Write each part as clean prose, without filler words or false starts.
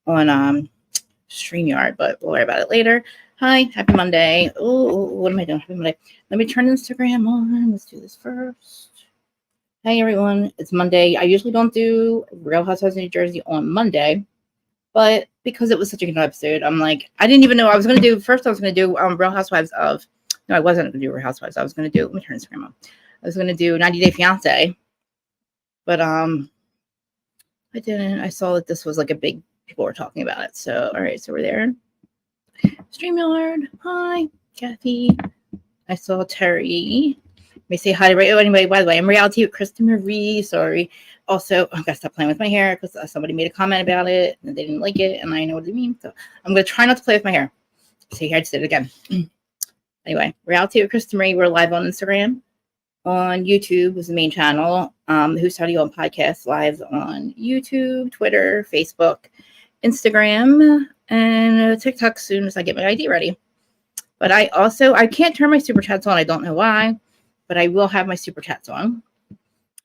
on StreamYard, but we'll worry about it later. Hi, happy Monday. Oh, what am I doing? Happy Monday. Let me turn Instagram on. Let's do this first. Hey everyone, it's Monday. I usually don't do Real Housewives of New Jersey on Monday, but because it was such a good episode, I'm like, I didn't even know I was going to do. First, I was going to do Real Housewives of. No, I wasn't going to do Real Housewives. I was going to do. Let me turn Instagram on. I was going to do 90 Day Fiance, but I didn't. I saw that this was like a big. People were talking about it. So all right, so we're there. StreamYard. Hi, Kathy. I saw Terry. Let me say hi to Ray. Oh, anyway, by the way, I'm Reality with Krista Marie. Sorry. Also, I've got to stop playing with my hair because somebody made a comment about it and they didn't like it, and I know what they mean. So I'm going to try not to play with my hair. See, here I just did it again. Anyway, Reality with Krista Marie. We're live on Instagram. On YouTube was the main channel. Who's Study on Podcast live on YouTube, Twitter, Facebook, Instagram, and TikTok as soon as I get my ID ready. But I can't turn my super chats on. I don't know why, but I will have my super chats on.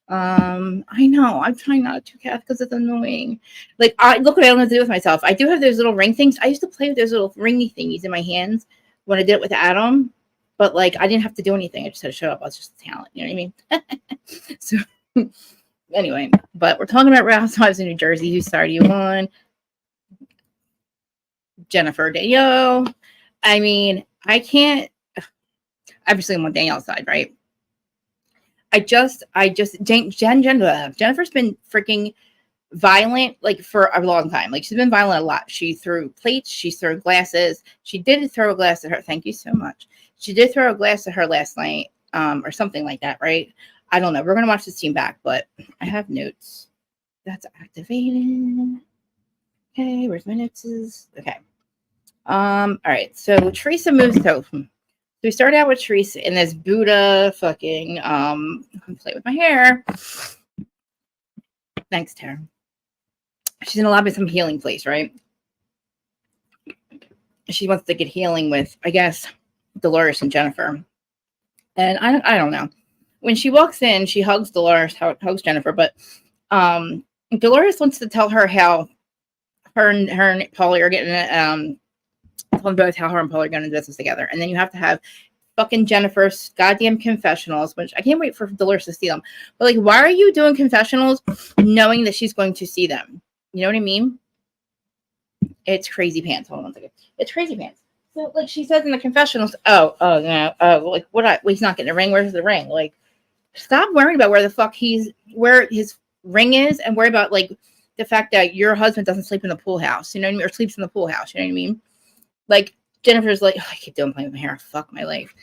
I know I'm trying not to, Kath, because it's annoying. Like, look what I don't have to do with myself. I do have those little ring things. I used to play with those little ringy thingies in my hands when I did it with Adam, but like I didn't have to do anything. I just had to show up. I was just a talent. You know what I mean? So anyway, but we're talking about Real Housewives in New Jersey. Who started you on? Jennifer, Danielle. I mean, I can't. Obviously, I'm on Danielle's side, right? Jennifer's been freaking violent like for a long time. Like she's been violent a lot. She threw plates, she threw glasses. She did throw a glass at her. Thank you so much. She did throw a glass at her last night, or something like that, right? I don't know. We're gonna watch this scene back, but I have notes. That's activated. Okay, where's my notes? Okay. All right. So Teresa moves to. So we start out with Teresa in this Buddha fucking play with my hair. Thanks, Tara. She's in a lobby of some healing place, right? She wants to get healing with, I guess, Dolores and Jennifer. And I don't know. When she walks in, she hugs Dolores, hugs Jennifer, but Dolores wants to tell her how her and Paulie are getting tell both how her and Paulie are going to do business together. And then you have to have fucking Jennifer's goddamn confessionals, which I can't wait for Dolores to see them. But like, why are you doing confessionals knowing that she's going to see them? You know what I mean? It's crazy pants. Hold on one second. It's crazy pants. So like she says in the confessionals, like he's not getting a ring. Where's the ring? Like, stop worrying about where the fuck where his ring is, and worry about like the fact that your husband doesn't sleep in the pool house. You know what I mean? Or sleeps in the pool house. You know what I mean? Like Jennifer's like, I keep doing playing with my hair. Fuck my life.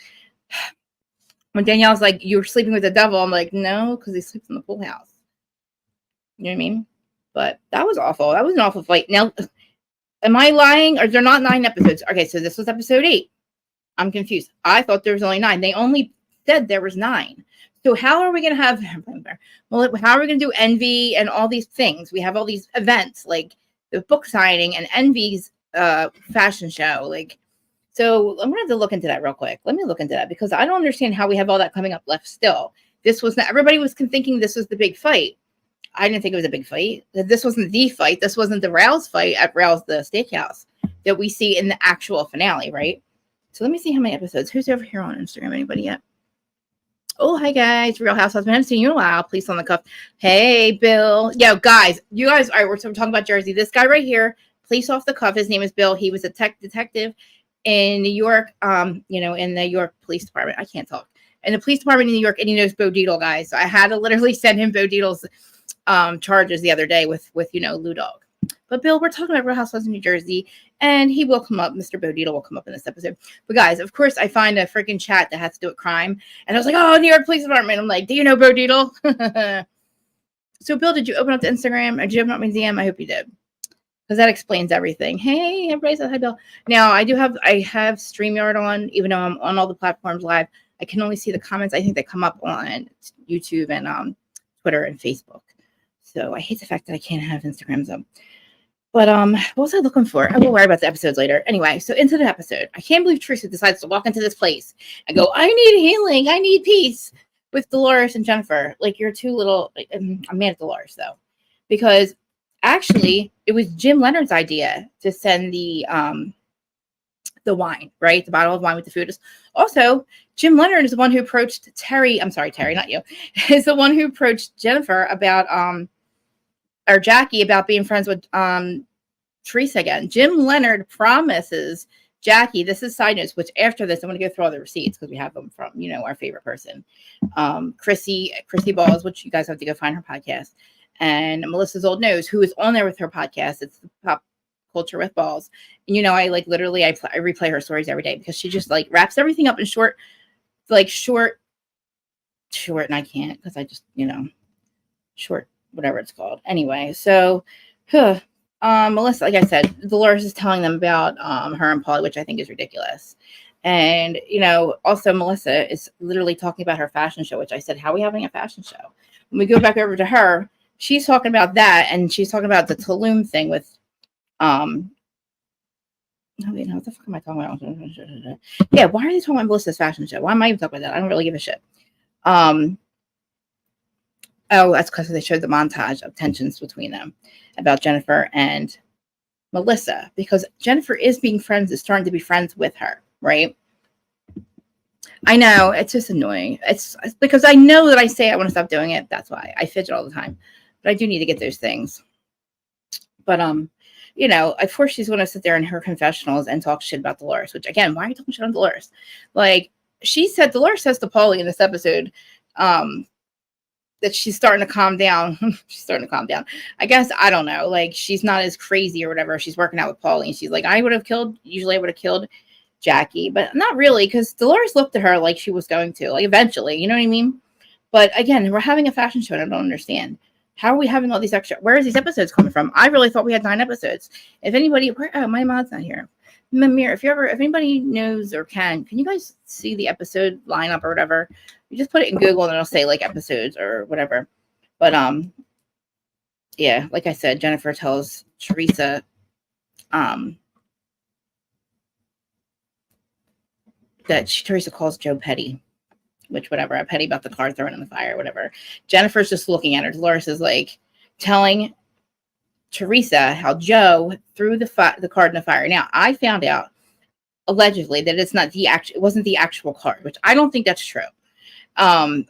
When Danielle's like, you're sleeping with the devil, I'm like, no, because he sleeps in the pool house. You know what I mean? But that was awful. That was an awful fight. Now, am I lying? Or they're not 9 episodes? Okay, so this was episode 8. I'm confused. I thought there was only 9. They only said there was 9. So how are we going to have, well, how are we going to do Envy and all these things? We have all these events like the book signing and Envy's fashion show. Like, so I'm going to have to look into that real quick. Let me look into that because I don't understand how we have all that coming up left still. This was not, everybody was thinking this was the big fight. I didn't think it was a big fight. This wasn't the fight. This wasn't the Rouse fight at Rouse the Steakhouse that we see in the actual finale, right? So let me see how many episodes. Who's over here on Instagram? Anybody yet? Oh, hi guys. Real Housewives. I haven't seen you in a while. Please on the cuff. Hey, Bill. Yo, guys. You guys, all right, we're talking about Jersey. This guy right here, police off the cuff. His name is Bill. He was a detective in New York, in the New York Police Department. I can't talk. In the police department in New York, and he knows Bo Dietl, guys. So I had to literally send him Bo Dietl's charges the other day with Lou Dog. But Bill, we're talking about Real Housewives of New Jersey, and he will come up. Mr. Bo Dietl will come up in this episode. But guys, of course, I find a freaking chat that has to do with crime, and I was like, "Oh, New York Police Department." I'm like, "Do you know Bo Dietl?" So, Bill, did you open up the Instagram, or did you open up my DM? I hope you did, because that explains everything. Hey, everybody says hi, Bill. Now, I have StreamYard on, even though I'm on all the platforms live. I can only see the comments. I think they come up on YouTube and Twitter and Facebook. So I hate the fact that I can't have Instagrams up. But what was I looking for? I will worry about the episodes later. Anyway, so into the episode. I can't believe Teresa decides to walk into this place and go, I need healing. I need peace with Dolores and Jennifer. Like, you're too little. I'm mad at Dolores, though. Because Actually, it was Jim Leonard's idea to send the wine, right? The bottle of wine with the food. Also, Jim Leonard is the one who approached Terry. I'm sorry, Terry, not you. Is the one who approached Jennifer about or Jackie about being friends with Teresa again. Jim Leonard promises Jackie, this is side notes, which after this, I'm going to go through all the receipts because we have them from, our favorite person, Chrissy Balls, which you guys have to go find her podcast, and Melissa's Old Nose, who is on there with her podcast. It's the Pop Culture with Balls. And, I replay her stories every day because she just like wraps everything up in short, and I can't because I just, short, whatever it's called. Anyway, so, Melissa, like I said, Dolores is telling them about her and Polly, which I think is ridiculous. And, also Melissa is literally talking about her fashion show, which I said, how are we having a fashion show? When we go back over to her, she's talking about that. And she's talking about the Tulum thing with, what the fuck am I talking about? Yeah, why are they talking about Melissa's fashion show? Why am I even talking about that? I don't really give a shit. Oh, that's because they showed the montage of tensions between them about Jennifer and Melissa, because Jennifer is starting to be friends with her, right? I know, it's just annoying. It's because I know that I say I want to stop doing it. That's why I fidget all the time. But I do need to get those things. But, of course she's going to sit there in her confessionals and talk shit about Dolores, which, again, why are you talking shit on Dolores? Like, Dolores says to Paulie in this episode, that she's starting to calm down. She's starting to calm down. I guess, I don't know. Like, she's not as crazy or whatever. She's working out with Paulie. And she's like, I would have killed Jackie. But not really, because Dolores looked at her like she was going to. Like, eventually. You know what I mean? But, again, we're having a fashion show, and I don't understand. How are we having all these extra? Where is these episodes coming from? I really thought we had 9 episodes. If anybody... my mom's not here. Mimir, if anybody knows or can you guys see the episode lineup or whatever? You just put it in Google and it'll say like episodes or whatever. But yeah, like I said, Jennifer tells Teresa that Teresa calls Joe petty, which whatever, I'm petty about the car thrown in the fire, whatever. Jennifer's just looking at her. Dolores is like telling Teresa how Joe threw the card in the fire. Now, I found out allegedly that it wasn't the actual card, which I don't think that's true.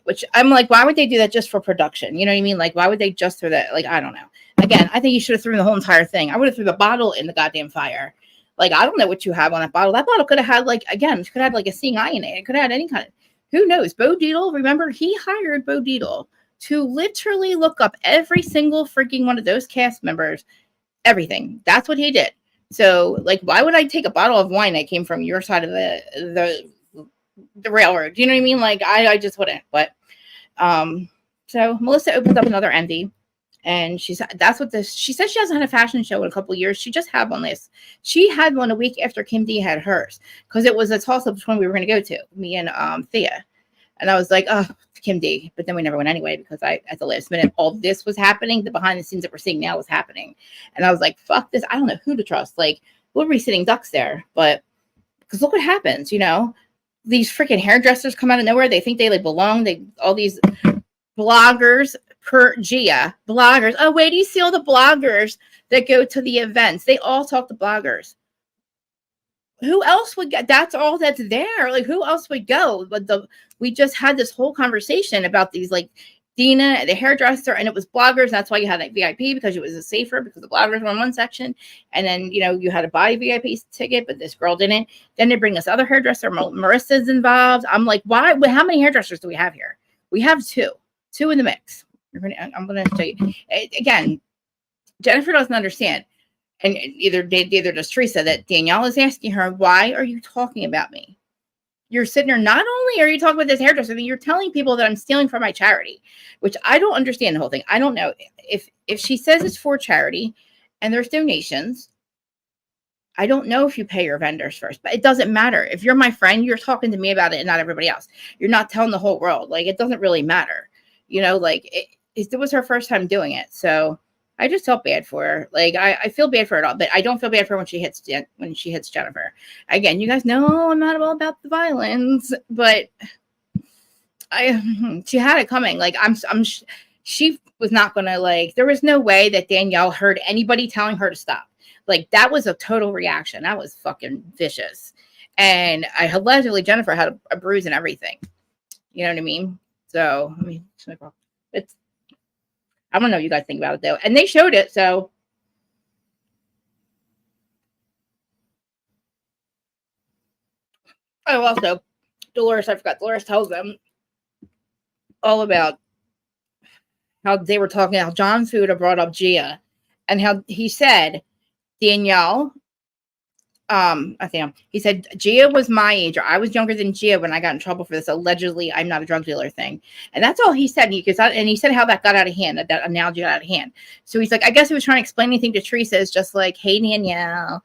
Which I'm like, why would they do that just for production? You know what I mean? Like, why would they just throw that? Like, I don't know. Again, I think you should have thrown the whole entire thing. I would have threw the bottle in the goddamn fire. Like, I don't know what you have on that bottle. That bottle could have had like a seeing eye in it. It could have had any kind of, who knows? Bo Dietl, remember, he hired Bo Dietl to literally look up every single freaking one of those cast members, everything. That's what he did. So, like, why would I take a bottle of wine that came from your side of the railroad? You know what I mean? Like, I just wouldn't. But so Melissa opens up another envy, and she said she said she hasn't had a fashion show in a couple of years. She just had one she had one a week after Kim D had hers, because it was a toss-up between we were going to go to, me and Thea. And I was like, oh, Kim D. But then we never went anyway, because at the last minute, all this was happening. The behind the scenes that we're seeing now was happening. And I was like, fuck this. I don't know who to trust. Like, we'll be sitting ducks there. But, because look what happens, These freaking hairdressers come out of nowhere. They think they like belong. All these bloggers bloggers. Oh, wait, do you see all the bloggers that go to the events? They all talk to bloggers. Who else would get? That's all that's there. Like, who else would go? But we just had this whole conversation about these, like, Dina, the hairdresser, and it was bloggers. That's why you had that VIP, because it was safer, because the bloggers were in one section, and then you had to buy a VIP ticket, but this girl didn't. Then they bring this other hairdresser, Marissa's involved. I'm like, why? How many hairdressers do we have here? We have two in the mix. I'm gonna show you again. Jennifer doesn't understand. And either does Teresa, that Danielle is asking her, why are you talking about me? You're sitting there, not only are you talking about this hairdresser thing, you're telling people that I'm stealing from my charity, which I don't understand the whole thing. I don't know. If she says it's for charity and there's donations, I don't know if you pay your vendors first, but it doesn't matter. If you're my friend, you're talking to me about it and not everybody else. You're not telling the whole world. Like, it doesn't really matter. It was her first time doing it. So I just felt bad for her. Like, I feel bad for her at all, but I don't feel bad for her when she hits Jennifer. Again, you guys know I'm not all about the violence, but she had it coming. Like, she was not going to, like, there was no way that Danielle heard anybody telling her to stop. Like, that was a total reaction. That was fucking vicious. And allegedly Jennifer had a bruise and everything. You know what I mean? So, I mean, it's, I don't know what you guys think about it though. And they showed it, so. Oh, also, Dolores tells them all about how they were talking, how John Fuda brought up Gia, and how he said, Danielle, I think he said Gia was my age, or I was younger than Gia when I got in trouble for this allegedly I'm not a drug dealer thing. And that's all he said. And he said how that got out of hand, that analogy got out of hand. So he's like, I guess he was trying to explain anything to Teresa. It's just like, hey, Danielle.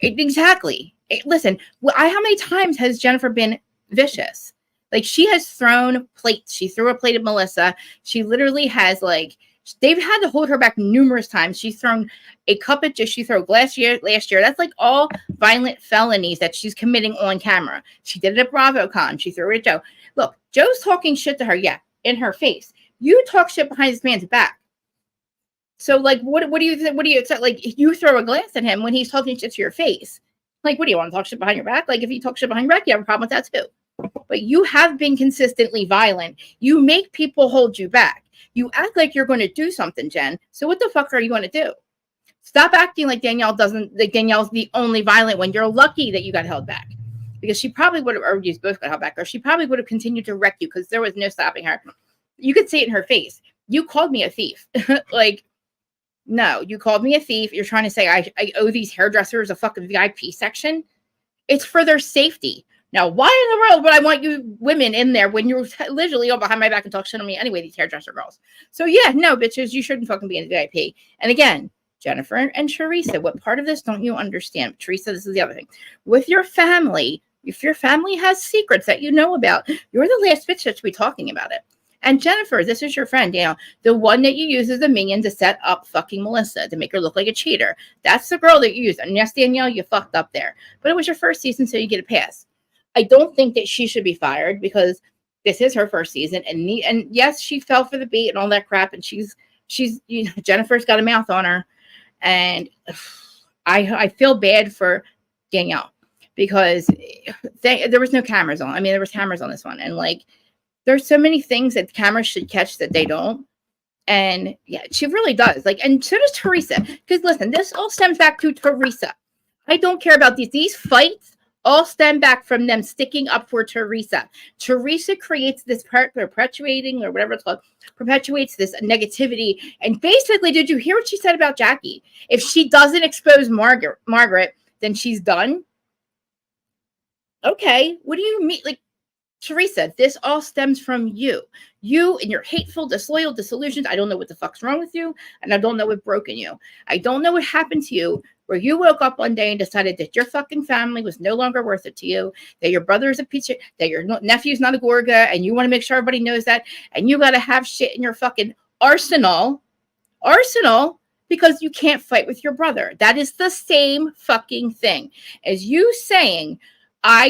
Exactly. Listen, how many times has Jennifer been vicious? Like, she has thrown plates. She threw a plate at Melissa. She literally has, like, they've had to hold her back numerous times. She's thrown a cup at Joe. She threw last year. That's like all violent felonies that she's committing on camera. She did it at BravoCon. She threw it at Joe. Look, Joe's talking shit to her, yeah, in her face. You talk shit behind this man's back. So, like, what do you think? What do you accept? Like, you throw a glass at him when he's talking shit to your face. Like, what do you want to talk shit behind your back? Like, if you talk shit behind your back, you have a problem with that too. But you have been consistently violent. You make people hold you back. You act like you're going to do something, Jen. So what the fuck are you going to do? Stop acting like Danielle's the only violent one. You're lucky that you got held back, because she probably would have, or you both got held back, or she probably would have continued to wreck you because there was no stopping her. You could see it in her face. You called me a thief. Like, no, you called me a thief. You're trying to say I owe these hairdressers a fucking VIP section. It's for their safety. Now, why in the world would I want you women in there when you're literally all behind my back and talk shit on me anyway, these hairdresser girls? So yeah, no, bitches, you shouldn't fucking be in the VIP. And again, Jennifer and Teresa, what part of this don't you understand? Teresa, this is the other thing. With your family, if your family has secrets that you know about, you're the last bitch that should be talking about it. And Jennifer, this is your friend, Danielle, the one that you use as a minion to set up fucking Melissa, to make her look like a cheater. That's the girl that you use. And yes, Danielle, you fucked up there. But it was your first season, so you get a pass. I don't think that she should be fired, because this is her first season. And yes, she fell for the bait and all that crap. And she's Jennifer's got a mouth on her. And I feel bad for Danielle, because there was no cameras on. I mean, there was cameras on this one. And like, there's so many things that the cameras should catch that they don't. And yeah, she really does. Like, and so does Teresa. Because listen, this all stems back to Teresa. I don't care about these fights. All stem back from them sticking up for Teresa. Teresa creates this perpetuating, or whatever it's called, perpetuates this negativity. And basically, did you hear what she said about Jackie? If she doesn't expose Margaret, then she's done. Okay, what do you mean? Like, Teresa, this all stems from you. You and your hateful, disloyal, disillusioned. I don't know what the fuck's wrong with you, and I don't know what broken you. I don't know what happened to you, where you woke up one day and decided that your fucking family was no longer worth it to you, that your brother is a piece of, that your nephew's not a Gorga, and you want to make sure everybody knows that, and you got to have shit in your fucking arsenal, because you can't fight with your brother. That is the same fucking thing as you saying, I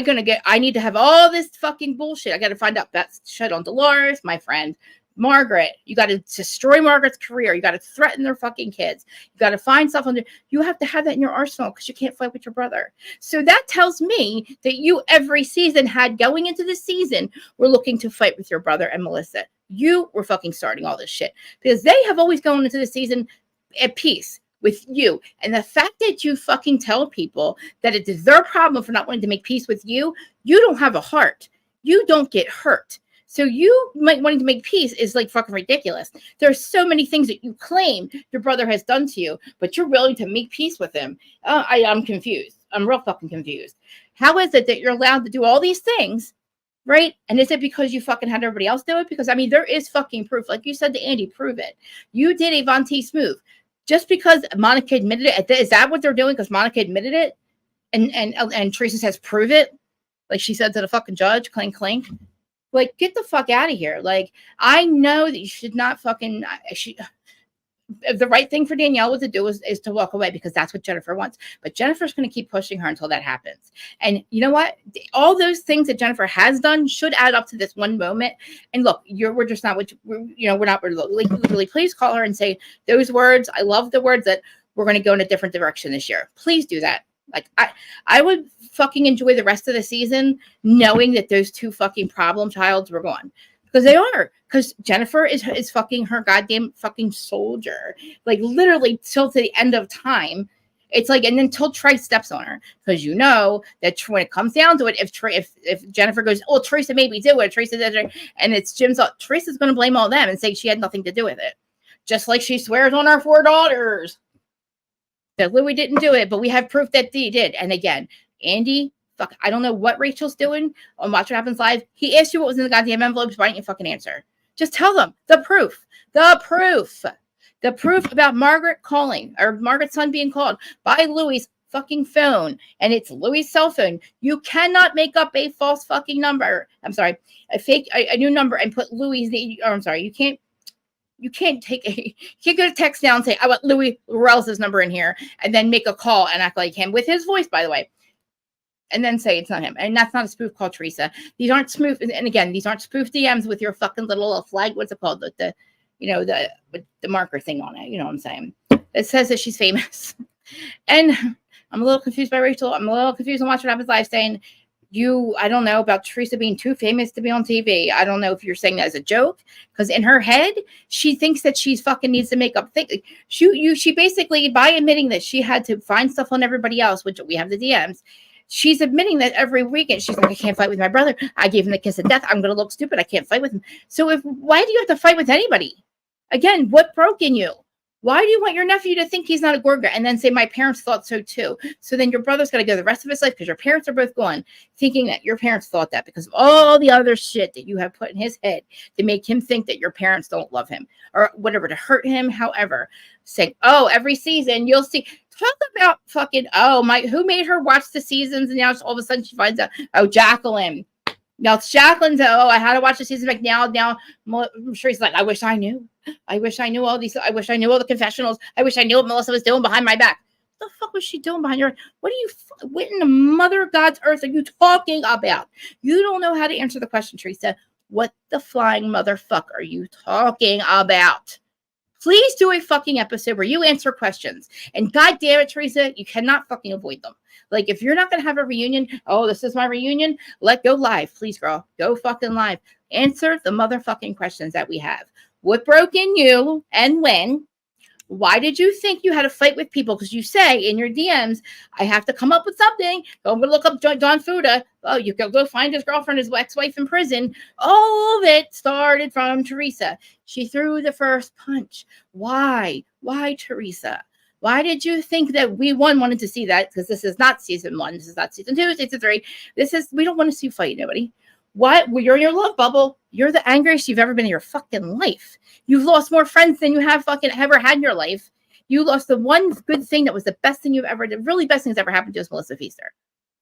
need to have all this fucking bullshit. I got to find out that's shit on Dolores, my friend, Margaret. You got to destroy Margaret's career. You got to threaten their fucking kids. You got to find stuff you have to have that in your arsenal, because you can't fight with your brother. So that tells me that you every season had going into the season were looking to fight with your brother and Melissa. You were fucking starting all this shit, because they have always gone into the season at peace with you. And the fact that you fucking tell people that it is their problem for not wanting to make peace with you, you don't have a heart. You don't get hurt. So you might wanting to make peace is like fucking ridiculous. There's so many things that you claim your brother has done to you, but you're willing to make peace with him. I'm confused. I'm real fucking confused. How is it that you're allowed to do all these things, right? And is it because you fucking had everybody else do it? Because I mean, there is fucking proof. Like you said to Andy, prove it. You did a Von Teese move. Just because Monica admitted it, is that what they're doing? Because Monica admitted it, and Teresa says prove it, like she said to the fucking judge, clink clink. Like, get the fuck out of here. Like, I know that you should not fucking. the right thing for Danielle was to do is to walk away, because that's what Jennifer wants. But Jennifer's going to keep pushing her until that happens. And you know what? All those things that Jennifer has done should add up to this one moment. And look, we're just not what we're not really. Please call her and say those words. I love the words that we're going to go in a different direction this year. Please do that. Like I would fucking enjoy the rest of the season knowing that those two fucking problem childs were gone. Because they are. Because Jennifer is fucking her goddamn fucking soldier. Like, literally, till to the end of time. It's like, and then until Trey steps on her. Because you know that when it comes down to it, if Jennifer goes, oh, Teresa made me do it, Teresa did it, and it's Jim's fault, Teresa's going to blame all them and say she had nothing to do with it. Just like she swears on our 4 daughters that Louis didn't do it, but we have proof that he did. And again, Andy, fuck, I don't know what Rachel's doing on Watch What Happens Live. He asked you what was in the goddamn envelopes. Why don't you fucking answer? Just tell them the proof about Margaret calling, or Margaret's son being called by Louis' fucking phone, and it's Louis' cell phone. You cannot make up a false fucking number. I'm sorry, a new number and put Louis' name. Or I'm sorry, you can't go to text now and say, I want Louis Rell's number in here, and then make a call and act like him with his voice, by the way. And then say it's not him. And that's not a spoof call, Teresa. These aren't spoof. And again, these aren't spoof DMs with your fucking little flag. What's it called? The marker thing on it. You know what I'm saying? It says that she's famous. And I'm a little confused by Rachel. I'm a little confused on Watch What Happens Live saying, I don't know about Teresa being too famous to be on TV. I don't know if you're saying that as a joke, because in her head, she thinks that she's fucking needs to make up things. She basically, by admitting that she had to find stuff on everybody else, which we have the DMs, she's admitting that every weekend. She's like, I can't fight with my brother. I gave him the kiss of death. I'm going to look stupid. I can't fight with him. So why do you have to fight with anybody? Again, what broke in you? Why do you want your nephew to think he's not a Gorga and then say, my parents thought so too? So then your brother's got to go the rest of his life, because your parents are both gone, thinking that your parents thought that because of all the other shit that you have put in his head to make him think that your parents don't love him or whatever, to hurt him. However, saying, oh, every season you'll see. Talk about fucking, who made her watch the seasons, and now all of a sudden she finds out, Jacqueline. Now it's Jacqueline's, I had to watch the season back now. I'm sure he's like, I wish I knew all these. I wish I knew all the confessionals. I wish I knew what Melissa was doing behind my back. What the fuck was she doing behind your back? What in the mother of God's earth are you talking about? You don't know how to answer the question, Teresa. What the flying motherfucker are you talking about? Please do a fucking episode where you answer questions. And God damn it, Teresa, you cannot fucking avoid them. Like, if you're not going to have a reunion, this is my reunion, go live. Please, girl. Go fucking live. Answer the motherfucking questions that we have. What broke in you and when? Why did you think you had to fight with people? Because you say in your DMs, I have to come up with something. Go look up Don Fuda. Oh, you go find his girlfriend, his ex-wife in prison. All of it started from Teresa. She threw the first punch. Why? Why, Teresa? Why did you think that we wanted to see that? Because this is not season 1. This is not season 2, season 3. We don't want to see you fight nobody. Why? Well, you're in your love bubble. You're the angriest you've ever been in your fucking life. You've lost more friends than you have fucking ever had in your life. You lost the one good thing that was the best thing the really best thing that's ever happened to us, Melissa Feaster.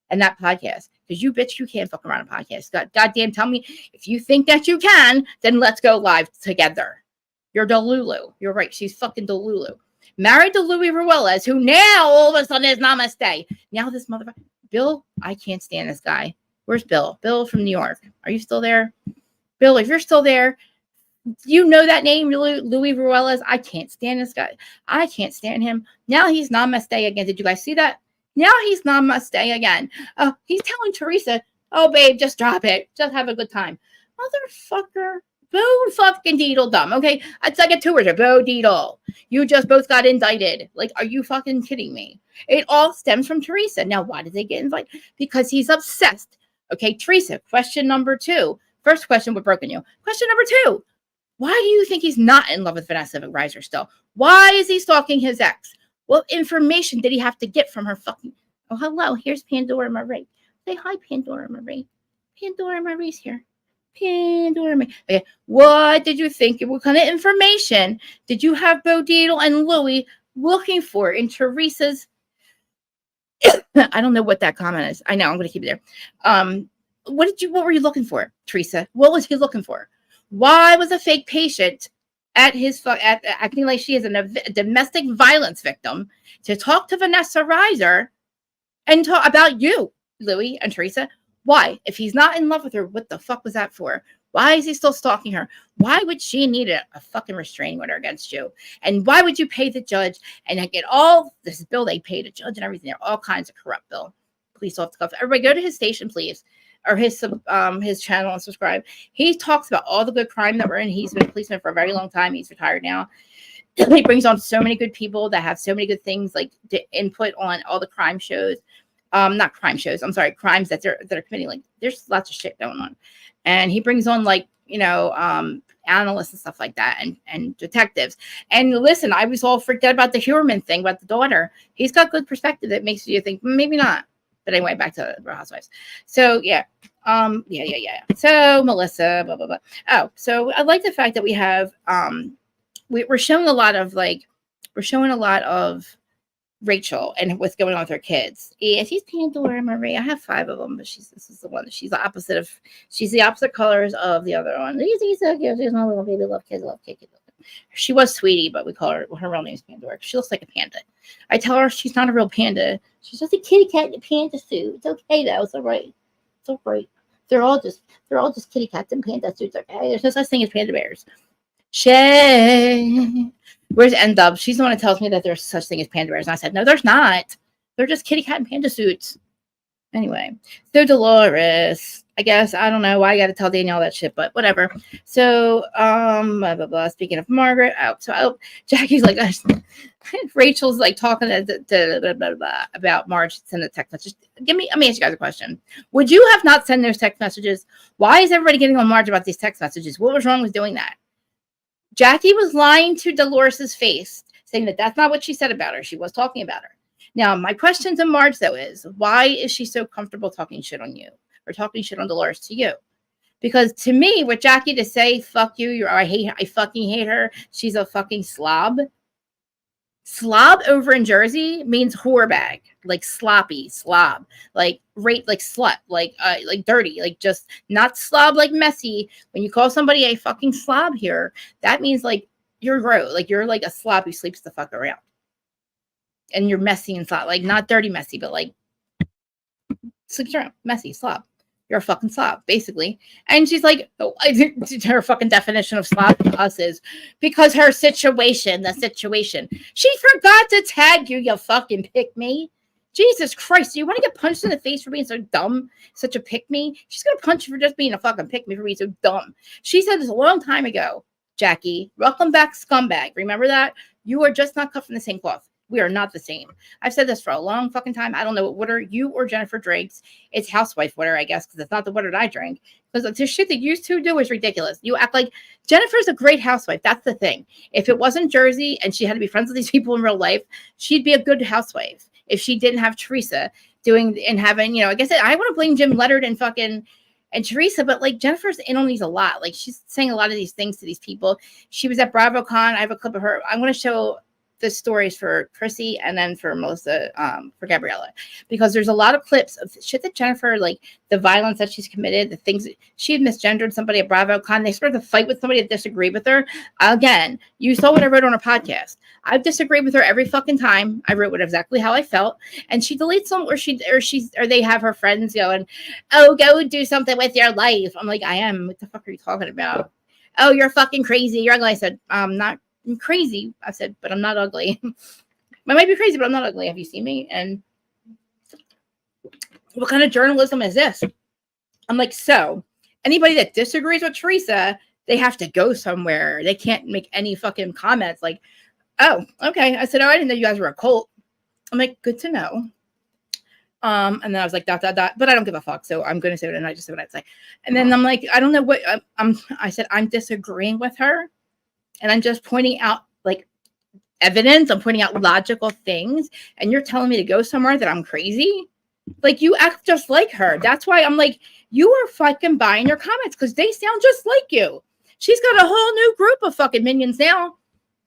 And that podcast. Because you can't fuck around a podcast. Goddamn, tell me, if you think that you can, then let's go live together. You're Delulu. You're right. She's fucking Delulu. Married to Louis Ruelas, who now all of a sudden is namaste. Now this motherfucker. Bill, I can't stand this guy. Where's Bill? Bill from New York. Are you still there? Bill, if you're still there, you know that name, Louis Ruelas. I can't stand this guy. I can't stand him. Now he's namaste again. Did you guys see that? Now he's namaste again. He's telling Teresa, oh, babe, just drop it. Just have a good time. Motherfucker. Bo fucking deedle dumb. Okay. It's like a 2-worder. Bo deedle. You just both got indicted. Like, are you fucking kidding me? It all stems from Teresa. Now, why did they get invited? Because he's obsessed. Okay, Teresa, question number 2. First question, what broke in you? Question number 2. Why do you think he's not in love with Vanessa Reiser still? Why is he stalking his ex? What information did he have to get from her fucking... Oh, hello. Here's Pandora Marie. Say hi, Pandora Marie. Pandora Marie's here. Pandora Marie. Okay. What did you think? What kind of information did you have Bo Dietl and Louis looking for in Teresa's... I don't know what that comment is. I know. I'm going to keep it there. What were you looking for, Teresa? What was he looking for? Why was a fake patient at acting like she is a domestic violence victim to talk to Vanessa Reiser and talk about you, Louis and Teresa. Why? If he's not in love with her, what the fuck was that for? Why is he still stalking her? Why would she need a fucking restraining order against you? And why would you pay the judge and get all this bill they paid a judge and everything? They're all kinds of corrupt bill. Please off the cuff. Everybody go to his station, please. Or his channel and subscribe. He talks about all the good crime that we're in. He's been a policeman for a very long time. He's retired now. He brings on so many good people that have so many good things, like input on all the crime shows. Not crime shows. I'm sorry, crimes that they're committing. Like there's lots of shit going on, and he brings on analysts and stuff like that, and detectives. And listen, I was all freaked out about the Huerman thing about the daughter. He's got good perspective that makes you think maybe not. But anyway, back to Real Housewives. So yeah. So Melissa, blah, blah, blah. Oh, so I like the fact that we have, we're showing a lot of Rachel and what's going on with her kids. Yeah, she's Pandora Marie. I have 5 of them, but this is the one. She's the opposite colors of the other one. She's so cute. She's my little baby. Love kids. She was Sweetie, but we call her her real name is Pandora. She looks like a panda. I tell her she's not a real panda. She's just a kitty cat in a panda suit. It's okay though. It's all right. It's all right. They're all just kitty cats in panda suits. Okay. There's no such thing as panda bears. Shay. Where's N-Dub? She's the one that tells me that there's such thing as panda bears. And I said, no, there's not. They're just kitty cat and panda suits. Anyway, so Dolores, I guess, I don't know why I got to tell Danielle that shit, but whatever. So, blah, blah, blah. Speaking of Margaret, Jackie's like, Rachel's like talking about Marge send a text message. Let me ask you guys a question. Would you have not sent those text messages? Why is everybody getting on Marge about these text messages? What was wrong with doing that? Jackie was lying to Dolores's face, saying that that's not what she said about her. She was talking about her. Now, my question to Marge, though, is why is she so comfortable talking shit on you or talking shit on Dolores to you? Because to me, with Jackie to say, fuck you, I fucking hate her, she's a fucking slob. Slob over in Jersey means whore bag, like sloppy, slob, like rape, like slut, like dirty, like just not slob, like messy. When you call somebody a fucking slob here, that means like you're gross, like you're like a slob who sleeps the fuck around. And you're messy and slob, like not dirty messy, but like sleeps around, messy, slob. You're a fucking slob, basically. And she's like, her fucking definition of slob to us is because the situation. She forgot to tag you, you fucking pick me. Jesus Christ, do you want to get punched in the face for being so dumb? Such a pick me? She's going to punch you for just being a fucking pick me for being so dumb. She said this a long time ago, Jackie. Welcome back, scumbag. Remember that? You are just not cut from the same cloth. We are not the same. I've said this for a long fucking time. I don't know what water you or Jennifer drinks. It's housewife water, I guess, because it's not the water that I drink. Because the shit that you two do is ridiculous. You act like Jennifer's a great housewife. That's the thing. If it wasn't Jersey and she had to be friends with these people in real life, she'd be a good housewife. If she didn't have Teresa doing and having, like I said, I want to blame Jim Leonard and Teresa, but like Jennifer's in on these a lot. Like she's saying a lot of these things to these people. She was at BravoCon. I have a clip of her. I'm going to show the stories for Chrissy and then for Melissa, for Gabriella, because there's a lot of clips of shit that Jennifer, like the violence that she's committed, the things she had misgendered somebody at BravoCon. They started to fight with somebody that disagreed with her. Again, you saw what I wrote on a podcast. I've disagreed with her every fucking time. I wrote exactly how I felt, and she deletes them, or they have her friends going, "Oh, go do something with your life." I'm like, I am. What the fuck are you talking about? Oh, you're fucking crazy. You're ugly. I said, not. I'm crazy, I said, but I'm not ugly. I might be crazy, but I'm not ugly. Have you seen me? And what kind of journalism is this? I'm like, so anybody that disagrees with Teresa, they have to go somewhere. They can't make any fucking comments like, oh, okay. I said, oh, I didn't know you guys were a cult. I'm like, good to know. And then I was like, ... but I don't give a fuck. So I'm going to say it. And I just said what I'd say. And then I'm like, I don't know what I said, I'm disagreeing with her. And I'm just pointing out like evidence. I'm pointing out logical things. And you're telling me to go somewhere that I'm crazy? Like you act just like her. That's why I'm like, you are fucking buying your comments because they sound just like you. She's got a whole new group of fucking minions now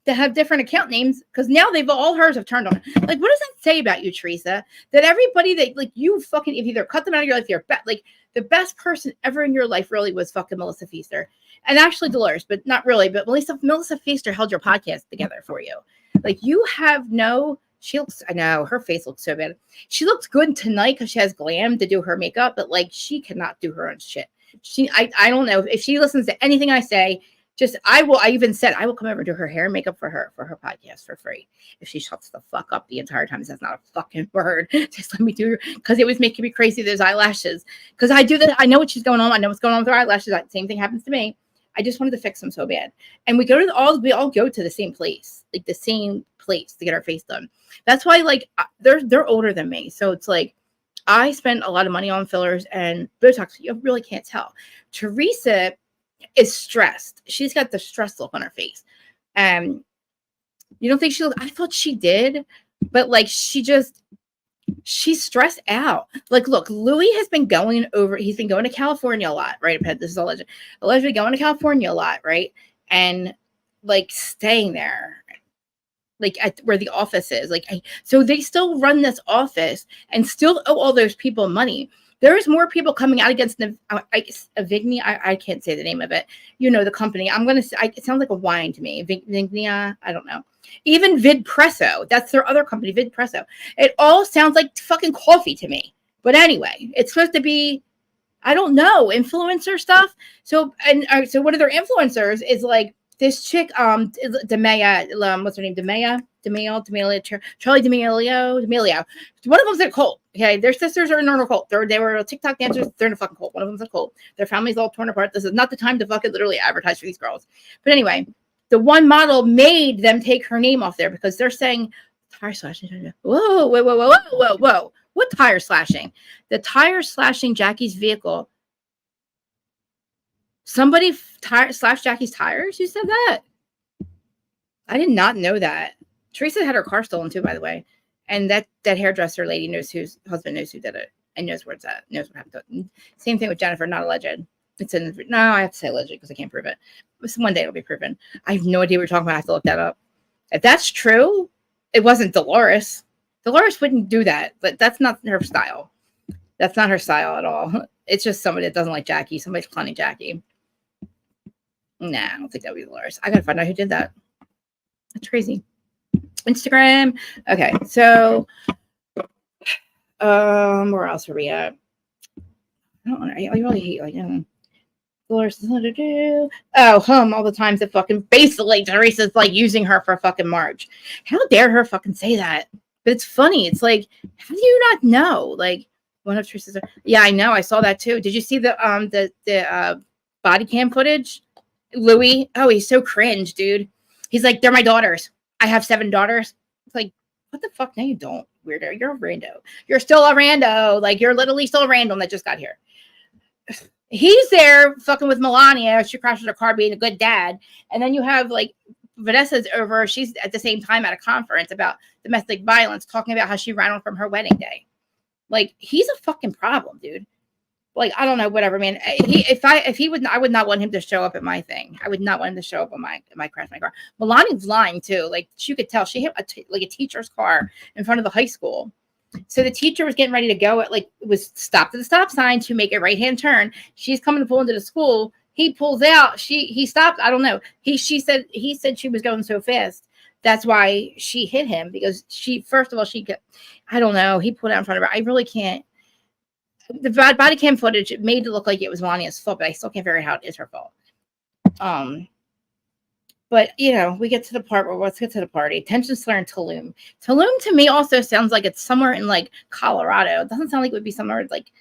that have different account names because now all hers have turned on her. Like, what does that say about you, Teresa? That everybody that like you fucking, if either cut them out of your life, you're like the best person ever in your life really was fucking Melissa Feaster. And actually Dolores, but not really. But Melissa Feaster held your podcast together for you. Like, you have no, she looks, I know, her face looks so bad. She looks good tonight because she has glam to do her makeup, but like, she cannot do her own shit. I don't know if she listens to anything I say. I even said I will come over and do her hair and makeup for her podcast for free if she shuts the fuck up the entire time. That's not a fucking word. Just let me do, because it was making me crazy, those eyelashes. Because I do that. I know what she's going on. I know what's going on with her eyelashes. Same thing happens to me. I just wanted to fix them so bad. And we all go to the same place, like the same place to get our face done. That's why, like, they're older than me. So it's like, I spend a lot of money on fillers and Botox. You really can't tell. Teresa is stressed. She's got the stress look on her face. You don't think I thought she did, but like, she's stressed out. Like, look, Louis has been he's been going to California a lot, right? This is allegedly going to California a lot, right? And like, staying there, like at where the office is, like, so they still run this office and still owe all those people money. There's more people coming out against Avignia. I can't say the name of it. You know, the company. It sounds like a wine to me. Vignia. I don't know. Even Vidpresso. That's their other company, Vidpresso. It all sounds like fucking coffee to me. But anyway, it's supposed to be, I don't know, influencer stuff. So one of their influencers is like this chick, Demea, what's her name? Charlie D'Amelio. One of them's a cult. Okay, their sisters are in a cult. They were TikTok dancers. They're in a fucking cult. One of them's a cult. Their family's all torn apart. This is not the time to fucking literally advertise for these girls. But anyway, the one model made them take her name off there because they're saying tire slashing. Whoa. What tire slashing? The tire slashing Jackie's vehicle. Somebody slashed Jackie's tires? Who said that? I did not know that. Teresa had her car stolen too, by the way. And that hairdresser lady knows whose husband knows who did it and knows where it's at, knows what happened. Same thing with Jennifer, not alleged. No, I have to say alleged because I can't prove it. One day it'll be proven. I have no idea what we're talking about. I have to look that up. If that's true, it wasn't Dolores. Dolores wouldn't do that, but that's not her style. That's not her style at all. It's just somebody that doesn't like Jackie. Somebody's clowning Jackie. Nah, I don't think that would be Dolores. I gotta find out who did that. That's crazy. Instagram. Okay, so where else are we at? I don't know. I really hate Dolores all the times that fucking basically Teresa's like using her for fucking March. How dare her fucking say that? But it's funny. It's like, how do you not know? Like, one of Teresa's. Yeah, I know. I saw that too. Did you see the body cam footage? Louis. Oh, he's so cringe, dude. He's like, they're my daughters. I have 7 daughters. It's like, what the fuck? No, you don't, weirdo. You're a rando. You're still a rando. Like, you're literally still a random that just got here. He's there fucking with Melania. She crashes her car being a good dad. And then you have like Vanessa's over. She's at the same time at a conference about domestic violence, talking about how she ran on from her wedding day. Like, he's a fucking problem, dude. Like, I don't know, whatever, man. I would not want him to show up at my thing. I would not want him to show up on my crash my car. Melania's lying too. Like, you could tell she hit a teacher's car in front of the high school. So the teacher was getting ready to go it was stopped at the stop sign to make a right-hand turn. She's coming to pull into the school. He pulls out. He stopped. I don't know. He said she was going so fast. That's why she hit him, because I don't know. He pulled out in front of her. I really can't. The body cam footage, it made it look like it was Melania's fault, but I still can't figure out how it is her fault. But we get to the part where let's get to the party. Attention slur in Tulum. Tulum to me also sounds like it's somewhere in like Colorado. It doesn't sound like it would be somewhere like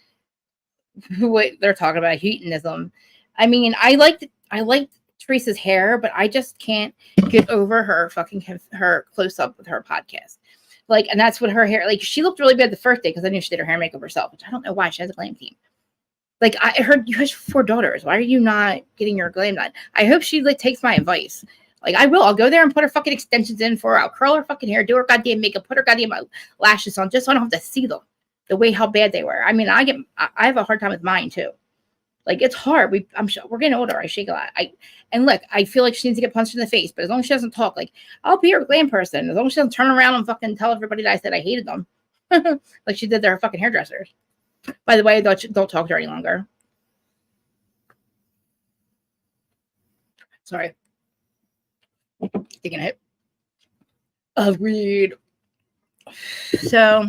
what they're talking about, hedonism. I mean, I liked Teresa's hair, but I just can't get over her close up with her podcast. Like, and that's what her hair, like, she looked really good the first day because I knew she did her hair and makeup herself, which I don't know why. She has a glam team. Like, I heard you have 4 daughters. Why are you not getting your glam done? I hope she takes my advice. Like, I will. I'll go there and put her fucking extensions in for her. I'll curl her fucking hair, do her goddamn makeup, put her goddamn lashes on, just so I don't have to see them the way how bad they were. I mean, I have a hard time with mine too. Like, it's hard. I'm sure we're getting older. I shake a lot. And look, I feel like she needs to get punched in the face, but as long as she doesn't talk, like, I'll be her glam person. As long as she doesn't turn around and fucking tell everybody that I said I hated them, like she did their fucking hairdressers. By the way, don't talk to her any longer. Sorry. Taking a hit of weed. So